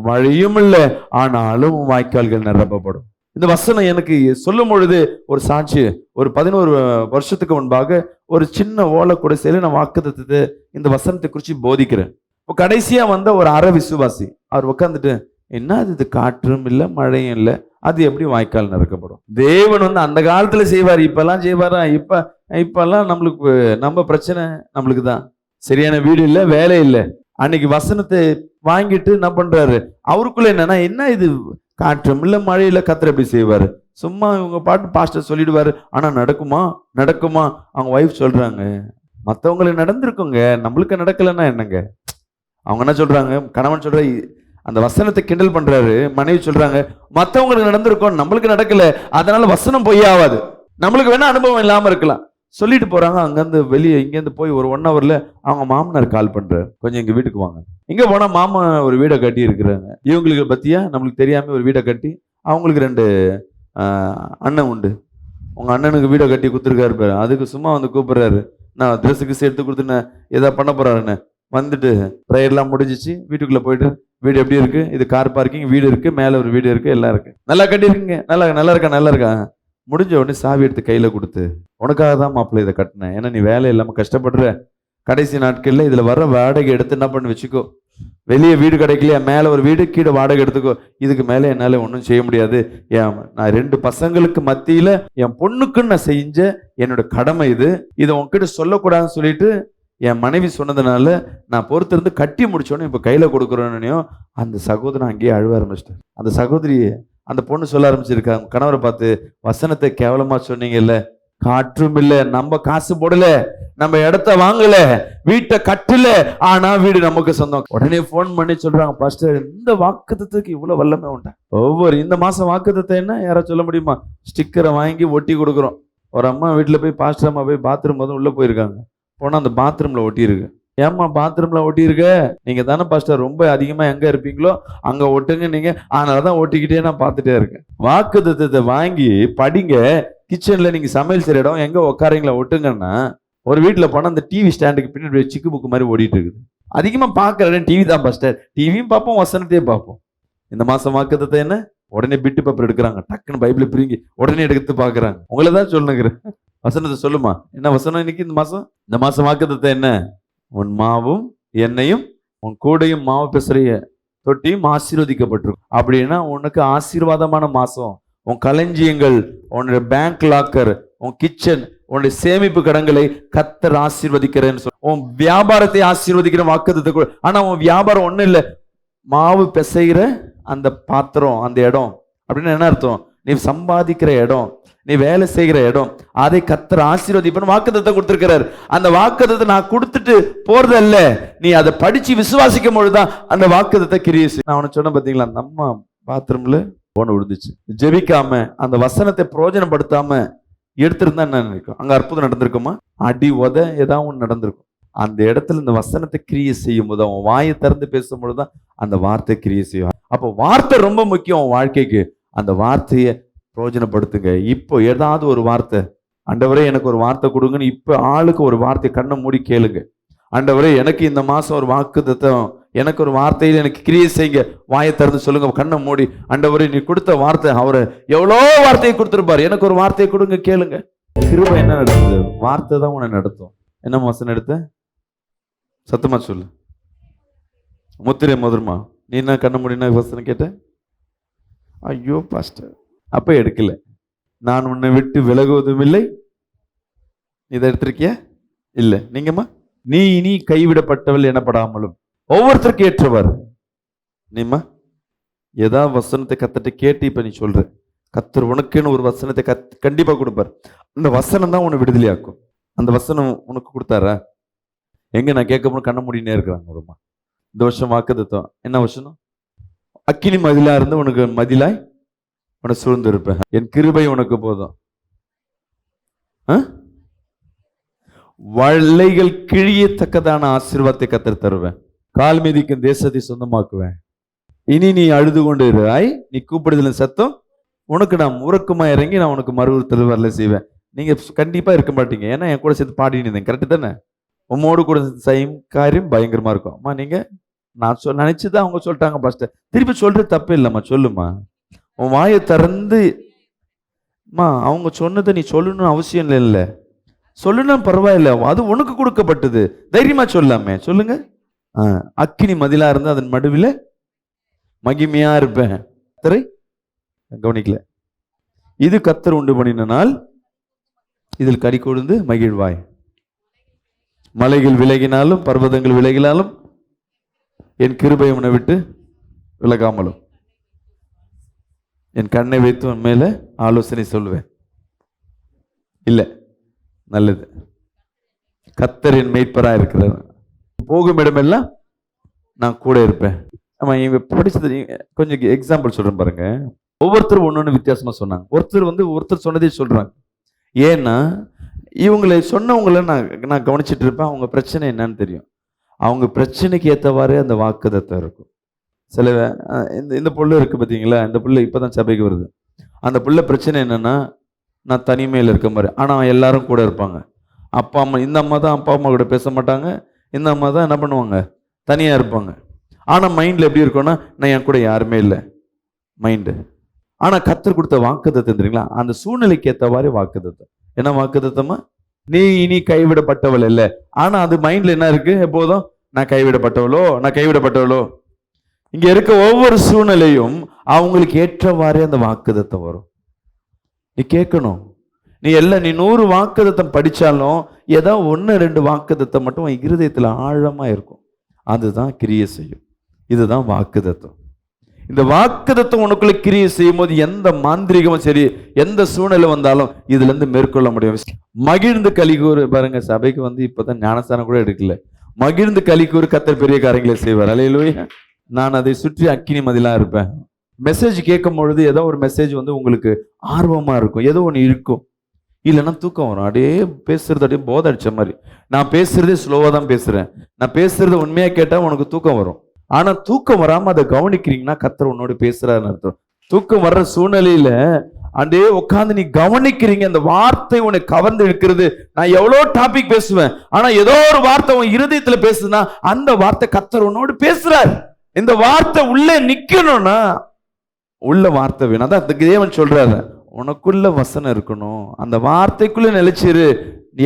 [SPEAKER 1] மழையும் இல்லை, ஆனாலும் வாய்க்கால்கள் நிரப்பப்படும். இந்த வசனம் எனக்கு சொல்லும் பொழுது ஒரு சாட்சி. ஒரு 11 வருஷத்துக்கு முன்பாக ஒரு சின்ன ஓலை குடிசையில நான் வாக்குத்தத்தத்தை இந்த வசனத்தை குறித்து போதிக்கிறேன். இப்போ கடைசியா வந்த ஒரு அற விசுவாசி அவர் உட்காந்துட்டு, என்ன இது காற்றும் இல்லை மழையும் இல்லை, அது எப்படி வாய்க்கால் நிரப்பப்படும்? தேவன் வந்து அந்த காலத்துல செய்வார், இப்பெல்லாம் செய்வாரா? இப்பெல்லாம் நம்மளுக்கு நம்ம பிரச்சனை நம்மளுக்கு தான். சரியான வீடு இல்லை, வேலை இல்லை. அன்னைக்கு வசனத்தை வாங்கிட்டு என்ன பண்றாரு, அவருக்குள்ள என்ன இது காற்றும் இல்ல மழையில கத்தர் எப்படி செய்வாரு? சும்மா இவங்க பாட்டு பாஸ்டர் சொல்லிடுவாரு. ஆனா நடக்குமா? நடக்குமா? அவங்க ஒய்ஃப் சொல்றாங்க, மத்தவங்களுக்கு நடந்திருக்குங்க, நம்மளுக்கு நடக்கலைன்னா என்னங்க? அவங்க என்ன சொல்றாங்க? கணவன் சொல்ற அந்த வசனத்தை கிண்டல் பண்றாரு. மனைவி சொல்றாங்க, மத்தவங்களுக்கு நடந்திருக்கும், நம்மளுக்கு நடக்கல, அதனால வசனம் பொய்யாவாது. நம்மளுக்கு வேணா அனுபவம் இல்லாம இருக்கலாம் சொல்லிட்டு போறாங்க. அங்கிருந்து வெளியே இங்கேருந்து போய் ஒரு 1 ஹவர்ல அவங்க மாமனார் கால் பண்றாரு, கொஞ்சம் எங்க வீட்டுக்கு வாங்க. இங்க போனா மாமா ஒரு வீடை கட்டி இருக்கிறாங்க. இவங்களுக்கு பத்தியா நம்மளுக்கு தெரியாம ஒரு வீடை கட்டி, அவங்களுக்கு 2 அண்ணன் உண்டு. உங்க அண்ணனுக்கு வீடை கட்டி கொடுத்துருக்காரு பாரு, அதுக்கு சும்மா வந்து கூப்பிடுறாரு. நான் ட்ரெஸ்ஸுக்கு எடுத்து கொடுத்துன்னு ஏதா பண்ண போறாருன்னு வந்துட்டு ப்ரேயர்லாம் முடிஞ்சிச்சு. வீட்டுக்குள்ள போயிட்டு, வீடு எப்படி இருக்கு? இது கார் பார்க்கிங், வீடு இருக்கு, மேல ஒரு வீடு இருக்கு, எல்லாம் இருக்கு. நல்லா கட்டியிருக்கீங்க, நல்லா இருக்கா. முடிஞ்ச உடனே சாவி எடுத்து கையில கொடுத்து, உனக்காக தான் மாப்பிள்ளை இதை கட்டினேன், ஏன்னா நீ வேலை இல்லாம கஷ்டப்படுற, கடைசி நாட்கள்ல இதுல வர வாடகை எடுத்து என்ன பண்ணி வச்சுக்கோ, வெளியே வீடு கிடைக்கலையா, மேல ஒரு வீடு, கீழே வாடகை எடுத்துக்கோ, இதுக்கு மேல என்னால ஒன்றும் செய்ய முடியாது. நான் 2 பசங்களுக்கு மத்தியில என் பொண்ணுக்குன்னு நான் செஞ்ச என்னோட கடமை இது, இதை உன்கிட்ட சொல்லக்கூடாதுன்னு சொல்லிட்டு என் மனைவி சொன்னதுனால நான் பொறுத்திருந்து கட்டி முடிச்சோன்னு இப்ப கையில கொடுக்குறோன்னையும் அந்த சகோதரன் அங்கேயே அழுவ ஆரம்பிச்சிட்டார். அந்த சகோதரி, அந்த பொண்ணு சொல்ல ஆரம்பிச்சிருக்காங்க கணவரை பார்த்து, வசனத்தை கேவலமா சொன்னீங்கல்ல, காற்றும் இல்ல, நம்ம காசு போடல, நம்ம இடத்த வாங்கல, வீட்டை கட்டல, ஆனா வீடு நமக்கு சொந்தம். உடனே போன் பண்ணி சொல்றாங்க, பாஸ்டர் இந்த வாக்குத்தத்துக்கு இவ்வளவு வல்லமை உண்டா? ஒவ்வொரு இந்த மாசம் வாக்குத்தத்தை என்ன யாரா சொல்ல முடியுமா? ஸ்டிக்கரை வாங்கி ஒட்டி கொடுக்குறோம். ஒரு அம்மா வீட்டுல போய் பாஸ்டர் அம்மா போய் பாத்ரூம் போதும் உள்ள போயிருக்காங்க. போனா அந்த பாத்ரூம்ல ஒட்டி இருக்கு. ஏம்மா பாத்ரூம்ல ஒட்டி இருக்க? நீங்க தானே பாஸ்டர் ரொம்ப அதிகமா எங்க இருப்பீங்களோ அங்க ஒட்டுங்க நீங்க, அதனாலதான் ஒட்டிக்கிட்டே நான் பார்த்துட்டே இருக்கேன். வாக்குத்தத்தத்தை வாங்கி படிங்க. கிச்சன்ல நீங்க சமையல் செய்யற இடம் எங்க உட்காரீங்களா ஒட்டுங்கன்னா, ஒரு வீட்டுல போனா அந்த டிவி ஸ்டாண்டுக்கு பின்னாடி சிக்கு புக்கு மாதிரி ஓடிட்டு இருக்குது. அதிகமா பாக்குற டிவி தான் பாஸ்டர், டிவியும் பார்ப்போம், வசனத்தையும் பார்ப்போம். இந்த மாசம் வாக்குத்தத்தை என்ன? உடனே பிட்டு பேப்பர் எடுக்கிறாங்க, டக்குன்னு பைபிள் பிரிங்கி உடனே எடுத்து பாக்குறாங்க. உங்களை தான் சொல்லுங்கிறேன், வசனத்தை சொல்லுமா. என்ன வசனம் இன்னைக்கு இந்த மாசம் வாக்குத்தத்தை என்ன? உன் மாவும் எண்ணெயும் உன் கூடையும் மாவு பெசறைய தொட்டியும் ஆசீர்வதிக்கப்பட்டிருக்கும். அப்படின்னா உனக்கு ஆசீர்வாதமான மாசம். உன் களஞ்சியங்கள், உன்னுடைய பேங்க் லாக்கர், உன் கிச்சன், உன்னுடைய சேமிப்பு கடன்களை கர்த்தர் ஆசீர்வதிக்கிறேன்னு சொல்ல, உன் வியாபாரத்தை ஆசீர்வதிக்கிற வாக்குத்தத்தை கூட. ஆனா உன் வியாபாரம் ஒண்ணும் இல்லை, மாவு பெசைகிற அந்த பாத்திரம், அந்த இடம் அப்படின்னு என்ன அர்த்தம்? நீ சம்பாதிக்கிற இடம், நீ வேலை செய்கிற இடம், அதை கர்த்தர் ஆசீர்வதிப்பன்னு வாக்குத்தத்தை கொடுத்திருக்கிறார். அந்த வாக்குத்தத்தை நான் கொடுத்துட்டு போறது அல்ல, நீ அதை படிச்சு விசுவாசிக்கும் பொழுதுதான் அந்த வாக்குத்தத்தை கிரியை செய்யும். நான் உனக்கு சொன்ன பாத்தீங்களா, அந்த அம்மா பாத்ரூம்ல போன விழுந்துச்சு, ஜெபிக்காம அந்த வசனத்தை பிரயோஜனப்படுத்தாம எடுத்திருந்தா என்ன நினைக்கும்? அங்க அற்புதம் நடந்திருக்குமா? அடி உத ஏதாவது ஒன்று நடந்திருக்கும். அந்த இடத்துல இந்த வசனத்தை கிரியை செய்யும் போது, அவன் வாயை திறந்து பேசும்பொழுதுதான் அந்த வார்த்தை கிரியை செய்யும். அப்போ வார்த்தை ரொம்ப முக்கியம் உன் வாழ்க்கைக்கு. அந்த வார்த்தையை பிரயோஜனப்படுத்துங்க. இப்போ ஏதாவது ஒரு வார்த்தை, ஆண்டவரே எனக்கு ஒரு வார்த்தை கொடுங்கன்னு இப்ப ஆளுக்கு ஒரு வார்த்தை கண்ணை மூடி கேளுங்க. ஆண்டவரே எனக்கு இந்த மாசம் ஒரு வாக்குத்தத்தம், எனக்கு ஒரு வார்த்தையில எனக்கு கிரியை செய்யுங்க. வாயை திறந்து சொல்லுங்க, கண்ணை மூடி. ஆண்டவரே நீ கொடுத்த வார்த்தை, அவரை எவ்வளோ வார்த்தையை கொடுத்துருப்பாரு, எனக்கு ஒரு வார்த்தையை கொடுங்க, கேளுங்க. கிருபை என்ன நடக்குது? வார்த்தை தான் உன்னை நடத்தும். என்ன வசனம் எடுத்த? சத்தமா சொல்லு. முத்திரை முதர்மா நீ என்ன கண்ண முடியும்னா வசனம் கேட்ட? ஐயோ பாஸ்டர் அப்ப எடுக்கல. நான் உன்னை விட்டு விலகுவதும் இல்லை. இதை எடுத்திருக்கிய இல்ல? நீங்கம்மா, நீ இனி கைவிடப்பட்டவள் எனப்படாமலும். ஒவ்வொருத்தருக்கு ஏற்றவாறு நீமா ஏதாவது வசனத்தை கத்தட்ட கேட்டு இப்ப நீ சொல்ற, கத்தர் உனக்குன்னு ஒரு வசனத்தை கண்டிப்பா கொடுப்பார். அந்த வசனம் தான் உன்னை விடுதலையாக்கும். அந்த வசனம் உனக்கு கொடுத்தாரா? எங்க நான் கேட்க போன கண்ண முடினே இருக்கிறாங்க. ஒருமா இந்த வருஷம் வாக்குத்தத்தம் என்ன வசனம்? அக்கினி மதிலா இருந்து உனக்கு மதிலாய் உனக்கு சூழ்ந்து இருப்பேன், என் கிருபை உனக்கு போதும், வளைகள் கிழியத்தக்கதான ஆசீர்வாதத்தை கத்தர் தருவேன், கால் மீதிக்கும் தேசத்தை சொந்தமாக்குவேன். இனி நீ அழுது கொண்டு இராய், நீ கூப்பிடுதலின் சத்தம் உனக்கு நான் உறக்கமா இறங்கி நான் உனக்கு மறுத்தல் வரல செய்வேன். நீங்க கண்டிப்பா இருக்க மாட்டீங்க, ஏன்னா என் கூட சேர்த்து பாடினு இருந்தேன். கரெக்டு தானே? உம்மோடு கூட செய்யும் காரியம் பயங்கரமா இருக்கும். அம்மா நீங்க நான் நினைச்சுதான் அவங்க சொல்லிட்டாங்க பாஸ்டர், திருப்பி சொல்றது தப்பு இல்லைம்மா, சொல்லுமா. உன் வாயை திறந்து அவங்க சொன்னதை நீ சொல்லணும்னு அவசியம் இல்லை, சொல்லணும் பரவாயில்ல, அது உனக்கு கொடுக்கப்பட்டது, தைரியமா சொல்லாமே. சொல்லுங்க. அக்கினி மதிலா இருந்து அதன் மடுவில் மகிமையா இருப்பேன். கவனிக்கல, இது கத்தர் உண்டு பண்ணின நாள், இதில் கடி கொழுந்து மகிழ்வாய். மலைகள் விலகினாலும் பர்வதங்கள் விலகினாலும் என் கிருபை உன்னை விட்டு விலகாமலும். என் கண்ணை வைத்து உன் மேல ஆலோசனை சொல்லுவேன். இல்லை, நல்லது. கர்த்தர் என் மேய்ப்பராக இருக்கிறார், போகும் இடமெல்லாம் நான் கூட இருப்பேன். ஆமா, இவங்க படிச்சது கொஞ்சம் எக்ஸாம்பிள் சொல்றேன் பாருங்க. ஒவ்வொருத்தரும் ஒன்னொன்னு வித்தியாசமா சொன்னாங்க. ஒருத்தர் சொன்னதே சொல்றாங்க. ஏன்னா இவங்களை சொன்னவங்கள நான் கவனிச்சுட்டு இருப்பேன். அவங்க பிரச்சனை என்னன்னு தெரியும். அவங்க பிரச்சனைக்கு ஏற்றவாறு அந்த வாக்குதத்தம் இருக்கும். சில இந்த புள்ள இருக்கு பார்த்தீங்களா, இந்த புள்ள இப்பதான் சபைக்கு வருது. அந்த புள்ள பிரச்சனை என்னன்னா, நான் தனிமையில் இருக்க மாதிரி, ஆனால் எல்லாரும் கூட இருப்பாங்க. அப்பா அம்மா, இந்த அம்மா தான் அப்பா அம்மா கூட பேச மாட்டாங்க, இந்த அம்மா தான் என்ன பண்ணுவாங்க, தனியாக இருப்பாங்க. ஆனால் மைண்டில் எப்படி இருக்கும்னா, நான் என் கூட யாருமே இல்லை மைண்டு. ஆனால் கர்த்தர் கொடுத்த வாக்குத்தத்தம் தெரியுங்களா, அந்த சூழ்நிலைக்கு ஏற்றவாறு வாக்குத்தத்தம். என்ன வாக்குத்தத்தமா, நீ இனி கைவிடப்பட்டவள் இல்லை. ஆனால் அது மைண்டில் என்ன இருக்கு, எப்போதும் நான் கைவிடப்பட்டவளோ. இங்க இருக்க ஒவ்வொரு சூழ்நிலையும் அவங்களுக்கு ஏற்றவாறே அந்த வாக்குத்தத்தம் வரும். நீ கேட்கணும். நீ 100 வாக்குத்தத்தம் படிச்சாலும் ஏதோ 1-2 வாக்குத்தத்தம் மட்டும் உன் இருதயத்துல ஆழமா இருக்கும். அதுதான் கிரியை செய்யும். இதுதான் வாக்குத்தத்தம். இந்த வாக்குத்தத்தம் உனக்குள்ள கிரியை செய்யும் போது எந்த மாந்திரிகமும் சரி, எந்த சூழ்நிலை வந்தாலும் இதுல இருந்து மேற்கொள்ள முடியும். மகிழ்ந்து கலிகூறு பாருங்க, சபைக்கு இப்பதான் ஞானஸ்தானம் கூட எடுக்கல. மகிழ்ந்து கலிகூறு கர்த்தர் பெரிய காரியங்களை செய்வார். அல்லேலூயா. நான் அதை சுற்றி அக்கினி மதிலா இருப்பேன். மெசேஜ் கேட்கும் பொழுது ஏதோ ஒரு மெசேஜ் உங்களுக்கு ஆர்வமா இருக்கும், ஏதோ ஒன்று இருக்கும். இல்லைன்னா தூக்கம் வரும். அப்படியே பேசுறது அப்படியே போதை அடிச்ச மாதிரி. நான் பேசுறதே ஸ்லோவா தான் பேசுறேன். நான் பேசுறத உண்மையா கேட்டா உனக்கு தூக்கம் வரும். ஆனா தூக்கம் வராம அதை கவனிக்கிறீங்கன்னா கர்த்தர் உன்னோட பேசுறாருன்னு அர்த்தம். தூக்கம் வர்ற சூழ்நிலையில அண்டே உட்காந்து நீ கவனிக்கிறீங்க, அந்த வார்த்தை உன்னை கவர்ந்து இருக்கிறது. நான் எவ்வளோ டாபிக் பேசுவேன், ஆனா ஏதோ ஒரு வார்த்தை உன் இருதயத்துல பேசுதுன்னா அந்த வார்த்தை கர்த்தர் உன்னோடு பேசுறாரு. இந்த வார்த்தை உள்ளே நிக்கணும்னா உள்ள வார்த்தை வேணும். அதான் தேவன் சொல்றாரு, உனக்குள்ள வசனம் இருக்கணும், அந்த வார்த்தைக்குள்ள நிலைச்சிரு,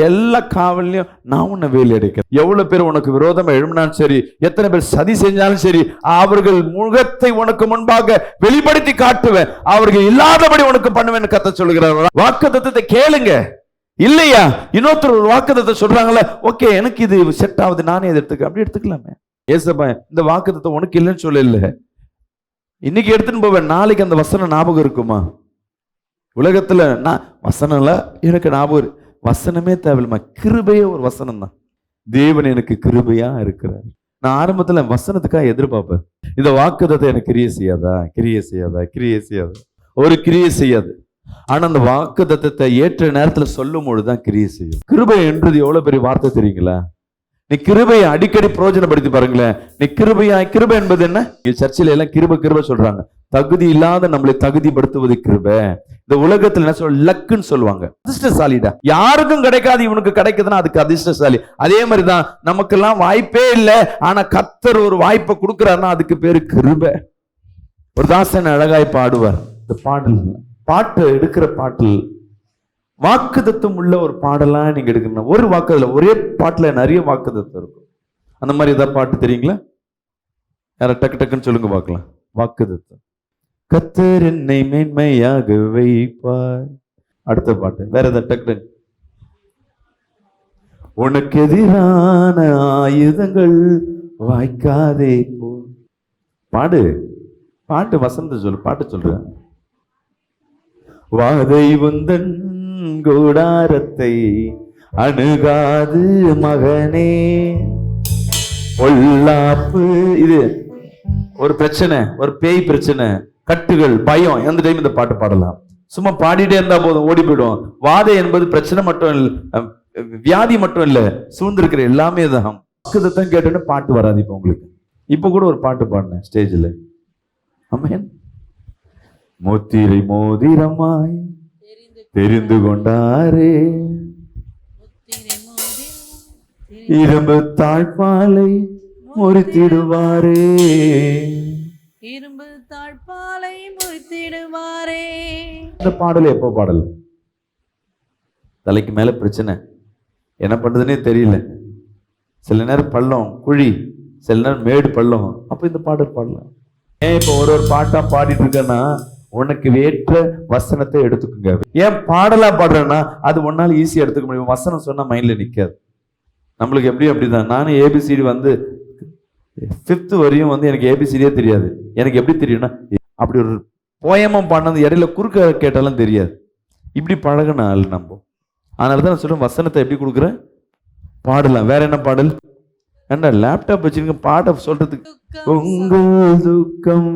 [SPEAKER 1] எல்லா காவல்லையும் நான் உன்னை வேலி அடைக்கிறேன். எவ்வளவு பேர் உனக்கு விரோதமா எழும்பினாலும் சரி, எத்தனை பேர் சதி செஞ்சாலும் சரி, அவர்கள் முகத்தை உனக்கு முன்பாக வெளிப்படுத்தி காட்டுவேன், அவர்கள் இல்லாதபடி உனக்கு பண்ணுவேன்னு கர்த்தர் சொல்லுகிறார். வாக்குத்தத்தத்தை கேளுங்க. இல்லையா, இன்னொருத்தர் ஒரு வாக்குத்தத்தை சொல்றாங்களே, ஓகே எனக்கு இது செட் ஆகுது, நானே இதை அப்படி எடுத்துக்கலாமே. ஏசப்பா இந்த வாக்குத்தத்தம் உனக்கு இல்லைன்னு சொல்லல, இன்னைக்கு எடுத்துன்னு போவேன், நாளைக்கு அந்த வசனம் ஞாபகம் இருக்குமா? உலகத்துல நான் வசனம்ல எனக்கு ஞாபகம், வசனமே தேவையில்லைமா, கிருபையே ஒரு வசனம் தான். தேவன் எனக்கு கிருபையா இருக்கிறார். நான் ஆரம்பத்துல வசனத்துக்காக எதிர்பார்ப்பேன், இந்த வாக்குத்தத்தம் எனக்கு கிரியை செய்யாதா, ஒரு கிரியை செய்யாது. ஆனா அந்த வாக்குத்தத்தத்தை ஏற்ற நேரத்துல சொல்லும் பொழுதுதான் கிரியை செய்யும். கிருபை என்றது எவ்வளவு பெரிய வார்த்தை தெரியுங்களா? நீ கிருபையை அடிக்கடி பிரயோஜனப்படுத்தி பாருங்களேன். நீ கிருபை என்பது என்ன? சர்ச்சில எல்லாம் கிருபை சொல்றாங்க. தகுதி இல்லாத நம்மளை தகுதிப்படுத்துவது கிருபை. இந்த உலகத்துல என்ன சொல்ல, லக்குன்னு சொல்லுவாங்க. அதிர்ஷ்டசாலிடா, யாருக்கும் கிடைக்காது, இவனுக்கு கிடைக்குதுன்னா அதுக்கு அதிர்ஷ்டசாலி. அதே மாதிரிதான் நமக்கெல்லாம் வாய்ப்பே இல்லை, ஆனா கர்த்தர் ஒரு வாய்ப்பை கொடுக்கிறாருன்னா அதுக்கு பேரு கிருபை. ஒரு தாசன் அழகாய் பாடுவார். இந்த பாட்டு எடுக்கிற பாட்டில் வாக்குத்தத்தம் உள்ள ஒரு பாடலா நீங்க எடுக்கணும். ஒரு வாக்குல ஒரே பாட்டுல நிறைய வாக்குத்தத்தம் இருக்கும். அந்த மாதிரி ஏதாவது பாட்டு தெரியுங்களா? யார டக்குன்னு சொல்லுங்க பார்க்கலாம். வாக்குத்தத்தம், கர்த்தர் என்னை மேன்மையாக வைப்பார். அடுத்த பாட்டு வேற ஏதாவது டக்கு. உனக்கு எதிரான ஆயுதங்கள் வாய்க்காதே போ. பாட்டு வசந்த சொல்லு, பாட்டு சொல்றேன். வாதை உந்தன் கூடாரத்தை அணுகாது மகனே, பொல்லாப்பு. இது ஒரு பிரச்சனை, ஒரு பேய் பிரச்சனை, கட்டுகள், பயம், எந்த டைம் இந்த பாட்டு பாடலாம். சும்மா பாடிட்டே இருந்தா போதும், ஓடி போயிடும். வாதை என்பது பிரச்சனை மட்டும் இல்ல, வியாதி மட்டும் இல்ல, சூழ்ந்திருக்கிற எல்லாமே தான். வாக்குத்தத்தம் கேட்டோன்னு பாட்டு வராது. இப்ப உங்களுக்கு இப்ப கூட ஒரு பாட்டு பாடினேன் ஸ்டேஜ்ல. ஆமென். முத்திரை மோதிரமாய் தெரிந்து கொண்டாரே, இரும்பு தாழ்பாலை முறித்திடுவாரே,
[SPEAKER 2] இரும்பு தாழ்பாலை முறித்திடுவாரே.
[SPEAKER 1] இந்த பாடல் எப்போ பாடல்? தலைக்கு மேல பிரச்சனை, என்ன பண்றதுன்னே தெரியல. சில நேரம் பள்ளம் குழி, சில நேரம் மேடு பள்ளம், அப்ப இந்த பாடல் பாடலாம். ஏன் இப்ப ஒரு பாட்டா பாடிட்டு இருக்கேன்னா உனக்கு ஏற்ற வசனத்தை எடுத்துக்குங்க. ஏன் பாடலா பாடுறேன்னா அது ஒன்னால ஈஸியா எடுத்துக்க முடியும். வசனம் சொன்னா மைண்ட்ல நிக்காது. நம்மளுக்கு அப்படிதான். நானும் ஏபிசிடி 5th வரையும் எனக்கு ஏபிசிடியே தெரியாது. எனக்கு எப்படி தெரியும்னா அப்படி ஒரு போயமும் பாடினது இடையில குறுக்க கேட்டாலும் தெரியாது. இப்படி பழகின ஆள் நம்ம. அதனால தான் நான் சொல்றேன், வசனத்தை எப்படி கொடுக்குறேன், பாடலாம். வேற என்ன பாடல்? ஏண்டா லேப்டாப் வச்சிருக்க பாட சொல்றதுக்கு. உங்கள் துக்கம்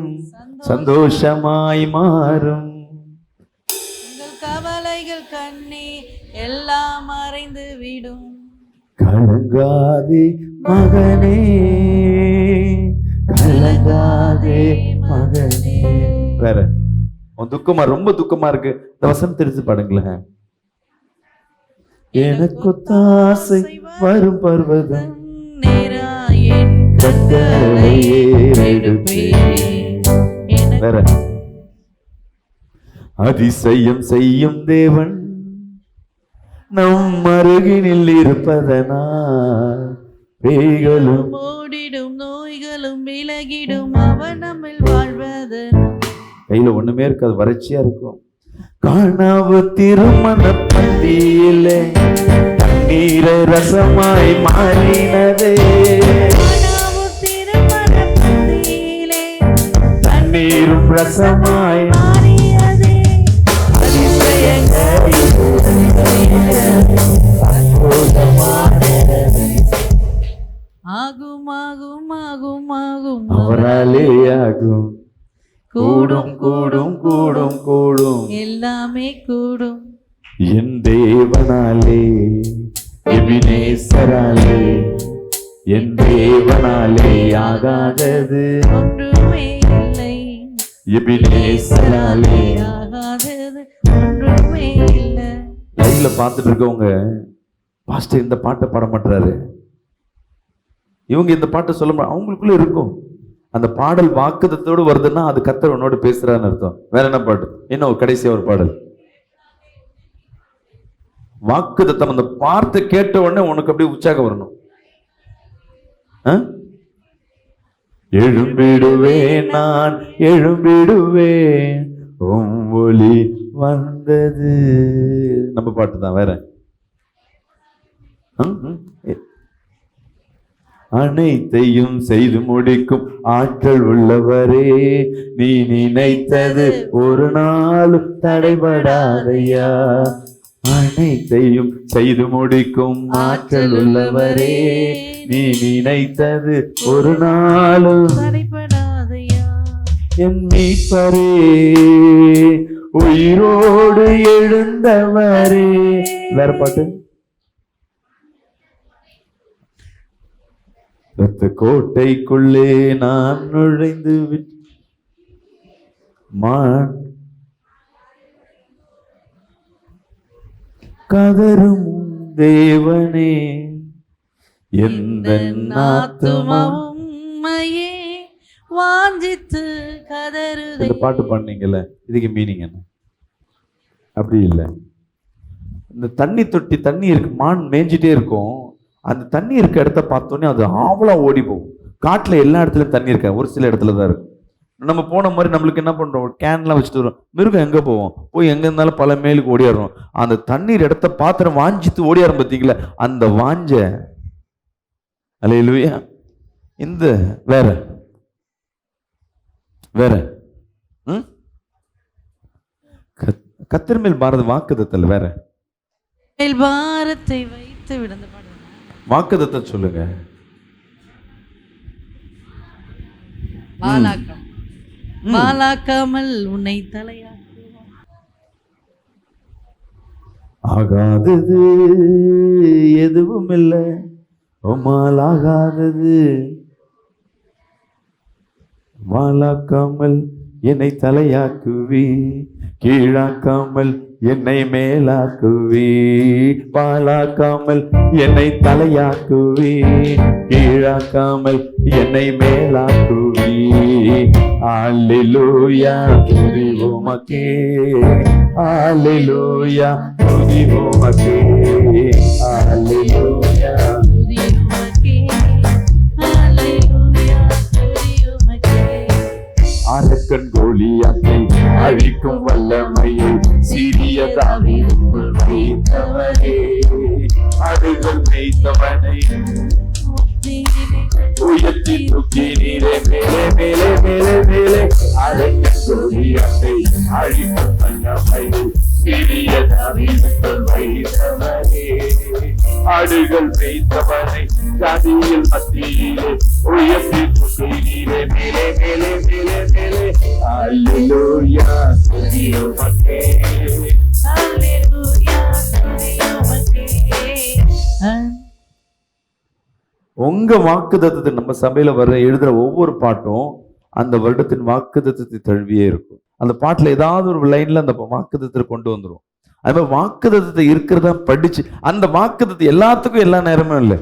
[SPEAKER 1] சந்தோஷமாய் மாறும்,
[SPEAKER 3] உங்கள் கவலைகள் கண்ணே எல்லாம் மறைந்து விடும்.
[SPEAKER 1] கலங்காதே மகனே, கலங்காதே மகனே. வேற உன் துக்கமா, ரொம்ப துக்கமா இருக்கு, இந்த வசனம் தெரிஞ்சு பாடுங்களேன். எனக்கு தாசை வரும் பர்வதம்
[SPEAKER 3] நேராயன் கண்களை ஏறெடுப்பேன்.
[SPEAKER 1] வேற அதிசயம் செய்யும் தேவன் நம் அருகினில் இருப்பதனால் பேய்களும்
[SPEAKER 3] ஓடிடும் நோய்களும் விலகிடும், அவன் நம்மில் வாழ்வதனால்.
[SPEAKER 1] கையில ஒண்ணுமே இருக்காது, வறட்சியா இருக்கும். காணாவு திருமண பந்தியிலே தண்ணீரை ரசமாய் மாறினதே, தண்ணீரும் ரசமாய்
[SPEAKER 3] மாறியதே. ஆகும் ஆகும் ஆகும் ஆகும்
[SPEAKER 1] அவராலே ஆகும். கூடும் கூடும் கூடும் கூடும்
[SPEAKER 3] எல்லாமே கூடும்.
[SPEAKER 1] என் தேவனாலே, எபினேசராலே, என் தேவனாலே ஆகாதது
[SPEAKER 3] ஒன்றுமே இல்லை.
[SPEAKER 1] எபினேசராலே.
[SPEAKER 3] ஆகாதது ஒன்றுமே இல்லை.
[SPEAKER 1] லைவ்ல பார்த்துட்டு இருக்கவங்க, பாஸ்டர் இந்த பாட்டை பாட மாட்டாரு, இவங்க இந்த பாட்டை சொல்ல மாட்டாங்க, அவங்களுக்குள்ள இருக்கும். அந்த பாடல் வாக்குத்தத்தோடு வருதுன்னா அது கர்த்தர் உன்னோட பேசுறான்னு அர்த்தம். வேற என்ன பாட்டு? என்ன ஒரு கடைசியா ஒரு பாடல் வாக்குத்தத்தம். அந்த வார்த்தை கேட்ட உடனே உனக்கு அப்படியே உற்சாகம் வரணும். எழும்பிடுவேன் நான், எழும்பிடுவேன், உம் ஒளி வந்தது. நம்ம பாட்டு தான். வேற அனைத்தையும் செய்து முடிக்கும் ஆற்றல் உள்ளவரே, நீ நினைத்தது ஒரு நாளும் தடைபடாதையா. அனைத்தையும் செய்து முடிக்கும் ஆற்றல் உள்ளவரே, நீ நினைத்தது ஒரு நாளும்
[SPEAKER 3] தடைபடாதையா.
[SPEAKER 1] என் மீட்பரே, உயிரோடு எழுந்தவரே. வேற பாட்டு? ரத்த கோட்டைக்குள்ளே நான் நுழைந்து கதரும் தேவனே, எந்த
[SPEAKER 3] ஆத்துமாவும் உம்மையே வாஞ்சித்து கதறுதே.
[SPEAKER 1] இந்த பாட்டு பண்ணீங்கல்ல, இதுக்கு மீனிங் என்ன? அப்படி இல்லை. இந்த தண்ணி தொட்டி, தண்ணி இருக்கு, மான் மேய்ஞ்சிட்டே இருக்கும். அந்த தண்ணி இருக்க இடத்த பார்த்தோன்னே அது ஆவலா ஓடி போகும். காட்டுல எல்லா இடத்துலயும் தண்ணி இருக்க, ஒரு சில இடத்துல தான் இருக்கும். நம்ம போன மாதிரி நம்மளுக்கு என்ன பண்றோம், கேன்லாம் வச்சுட்டு வரோம். மிருகம் எங்க போவோம், போய் எங்க இருந்தாலும் பல மேலுக்கு ஓடிடுறோம். அந்த தண்ணீர் இடத்த பாத்திரம் வாஞ்சித்து ஓடியாரும் பார்த்தீங்களா, அந்த வாஞ்ச அல்லேலூயா. இந்த வேற வேற கர்த்தர் மேல் பாரத வாக்குத்தத்தல். வேற
[SPEAKER 3] பாரத்தை வைத்து விடுந்த
[SPEAKER 1] வாக்குத்தத்தை சொல்லுங்க.
[SPEAKER 3] மாலாக்காமல் உன்னை தலையாக்குவான்.
[SPEAKER 1] ஆகாதது எதுவும் இல்லை, உம்மால் ஆகாதது. மாலாக்காமல் என்னை தலையாக்குவி, கீழாக்காமல் என்னை மேலாக்குவி. பாலாக்காமல் என்னை தலையாக்குவி, கீழாக்காமல் என்னை மேலாக்குவி. அல்லேலூயா துதி உமக்கே, அல்லேலூயா துதி உமக்கே, அல்லேலூயா
[SPEAKER 3] துதி உமக்கே, அல்லேலூயா துதி உமக்கே.
[SPEAKER 1] அரக்கன் கோலியாத்தை அழிக்கும் வல்லமையை சிறிய தாவீதுக்குள் வைத்தவரே, அருகில் வைத்தவனை உயர்த்தி தூக்கி நீரே மேலே மேலே மேலே மேலே
[SPEAKER 4] அழைக்க சூரியத்தை அழிக்கும் வல்லமை சிறிய தாவீதுக்குள் வைத்தவரே. ஆடுகள் மேய்த்தவனை ஜாதியில் மத்தியிலே உயர்த்தி கொண்டீரே. மேலே மேலே மேலே மேலே அல்லேலூயா துதி உமக்கே.
[SPEAKER 3] அல்லேலூயா துதி உமக்கே.
[SPEAKER 1] உங்க வாக்குத்தத்தத்தை நம்ம சபையில வர்ற எழுதுற ஒவ்வொரு பாட்டும் அந்த வருடத்தின் வாக்குத்தத்தத்தை தழுவியே இருக்கும். அந்த பாட்டுல ஏதாவது ஒரு லைன்ல அந்த வாக்குத்தத்தை கொண்டு வந்துரும். அது மாதிரி வாக்குத்தத்தத்தை இருக்கிறதா படிச்சு அந்த வாக்குத்தத்தை எல்லாத்துக்கும் எல்லா நேரமும் இல்லை,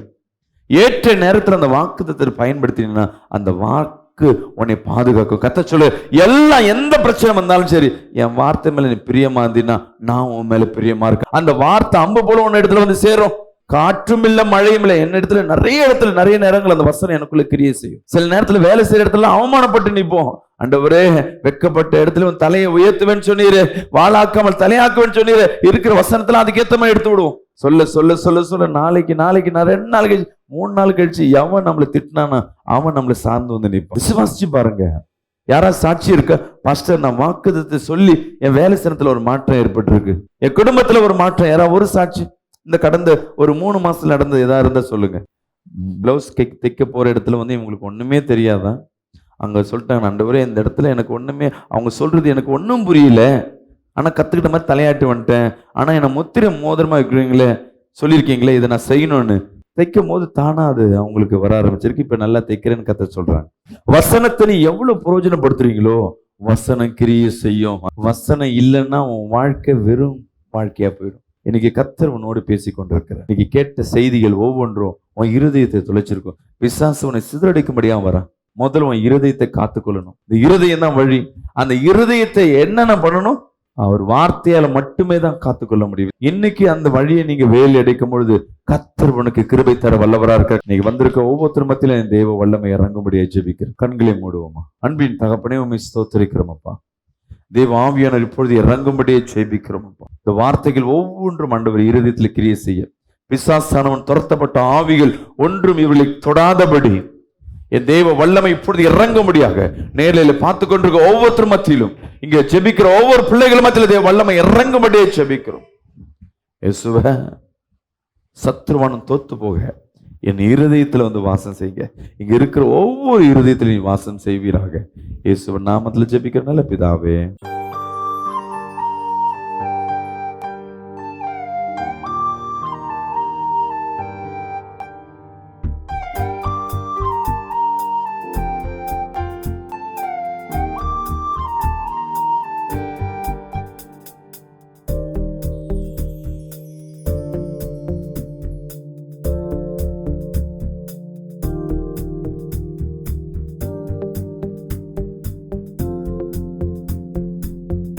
[SPEAKER 1] ஏற்ற நேரத்துல அந்த வாக்குத்தத்தை பயன்படுத்தினீங்கன்னா அந்த வாக்கு உன்னை பாதுகாக்கும். கத்த சொல்லு, எல்லாம் எந்த பிரச்சனை வந்தாலும் சரி, என் வார்த்தை மேல நீ பிரியமா இருந்தீன்னா நான் உன் மேல பிரியமா இருக்கேன். அந்த வார்த்தை அம்பு போல உன்ன இடத்துல வந்து சேரும். காற்றும் இல்ல மழையும் இல்லை, என்ன இடத்துல நிறைய நேரங்கள் அந்த வசனம் எனக்குள்ள கிரியை செய்யும். சில நேரத்துல வேலை செய்யற இடத்துல அவமானப்பட்டு நிற்போம். ஆண்டவரே, வெட்கப்பட்ட இடத்துல உன் தலையை உயர்த்துவேன்னு சொன்னீரு, வாழாக்காமல் தலையாக்குவேன்னு சொன்னீரு. இருக்கிற வசனத்துல அதுக்கேத்த மாதிரி எடுத்து விடுவோம். சொல்ல சொல்ல சொல்ல சொல்ல நாளைக்கு நான் 2 நாள் கழிச்சு 3 நாள் கழிச்சு எவன் நம்மளை திட்டினானா அவன் நம்மளை சார்ந்து வந்து நிற்பான். விசுவாசிச்சு பாருங்க. யாரா சாட்சி இருக்க, பாஸ்டர் நான் வாக்குத்தத்தை சொல்லி என் வேலை ஸ்தலத்துல ஒரு மாற்றம் ஏற்பட்டு இருக்கு, என் குடும்பத்துல ஒரு மாற்றம். யாரா ஒரு சாட்சி இந்த கடந்த ஒரு 3 மாசத்துல நடந்தது எதா இருந்தா சொல்லுங்க. பிளவுஸ் தைக்க போற இடத்துல வந்து இவங்களுக்கு ஒண்ணுமே தெரியாதான். அங்க சொல்லிட்டாங்க, ஆண்டவரே இந்த இடத்துல எனக்கு ஒண்ணுமே, அவங்க சொல்றது எனக்கு ஒன்றும் புரியல, ஆனா கத்துக்கிட்ட மாதிரி தலையாட்டி வந்துட்டேன். ஆனா என்னை முத்திரை மோதிரமா வைக்கிறீங்களே, சொல்லியிருக்கீங்களே இதை நான் செய்யணும்னு. தைக்கும் போது தானா அது அவங்களுக்கு வர ஆரம்பிச்சிருக்கு. இப்ப நல்லா தைக்கிறேன்னு கத்த சொல்றாங்க. வசனத்தை நீ எவ்வளவு பிரயோஜனப்படுத்துறீங்களோ வசனம் கிரியை செய்யும். வசனம் இல்லைன்னா உன் வாழ்க்கை வெறும் வாழ்க்கையா போயிடும். இன்னைக்கு கர்த்தர் உன்னோடு பேசி கொண்டிருக்கிறார். இன்னைக்கு கேட்ட செய்திகள் ஒவ்வொன்றும் உன் இருதயத்தை தொலைச்சிருக்கும். பிசாசு உன்னை சிதறடிக்கும்படியா வரான். முதல்ல உன் இருதயத்தை காத்துக்கொள்ளணும். இந்த இருதயம் தான் வழி. அந்த இருதயத்தை என்னென்ன பண்ணணும்? அவர் வார்த்தையால மட்டுமே தான் காத்துக்கொள்ள முடியும். இன்னைக்கு அந்த வழியை நீங்க வேலி அடைக்கும் பொழுது கர்த்தர் உனக்கு கிருபை தர வல்லவரா இருக்க. நீங்க வந்திருக்க ஒவ்வொருத்தர் மத்தியிலும் என் தேவ வல்லமை இறங்கும்படியா ஜெபிக்கிறேன். கண்களை மூடுவோமா. அன்பின் தகப்பனே உம்மை ஸ்தோத்திரிக்கிறோம் அப்பா. தேவ ஆவியானவர் இப்பொழுது இறங்கும்படியே ஜெபிக்கிறோம் அப்பா. இந்த வார்த்தைகள் ஒவ்வொன்றும் ஆண்டவர் இருதயத்தில் கிரியை செய்ய, பிசாசானவன் துரத்தப்பட்ட ஆவிகள் ஒன்றும் இவர்களை தொடாதபடி என் தேவ வல்லமை இப்பொழுது இறங்கும்படியாக நேரில் பார்த்து கொண்டிருக்க ஒவ்வொருத்தர் மத்தியிலும், இங்க ஜெபிக்கிற ஒவ்வொரு பிள்ளைகள் மத்தியிலும் தேவ வல்லமை இறங்கும்படியே ஜெபிக்கிறோம். இயேசுவே, சத்ருவானும் தோத்து போக என் இருதயத்துல வந்து வாசம் செய்யுங்க. இங்க இருக்கிற ஒவ்வொரு இருதயத்திலும் வாசம் செய்வீராக. இயேசுவின் நாமத்துல ஜெபிக்கிற நல்ல பிதாவே.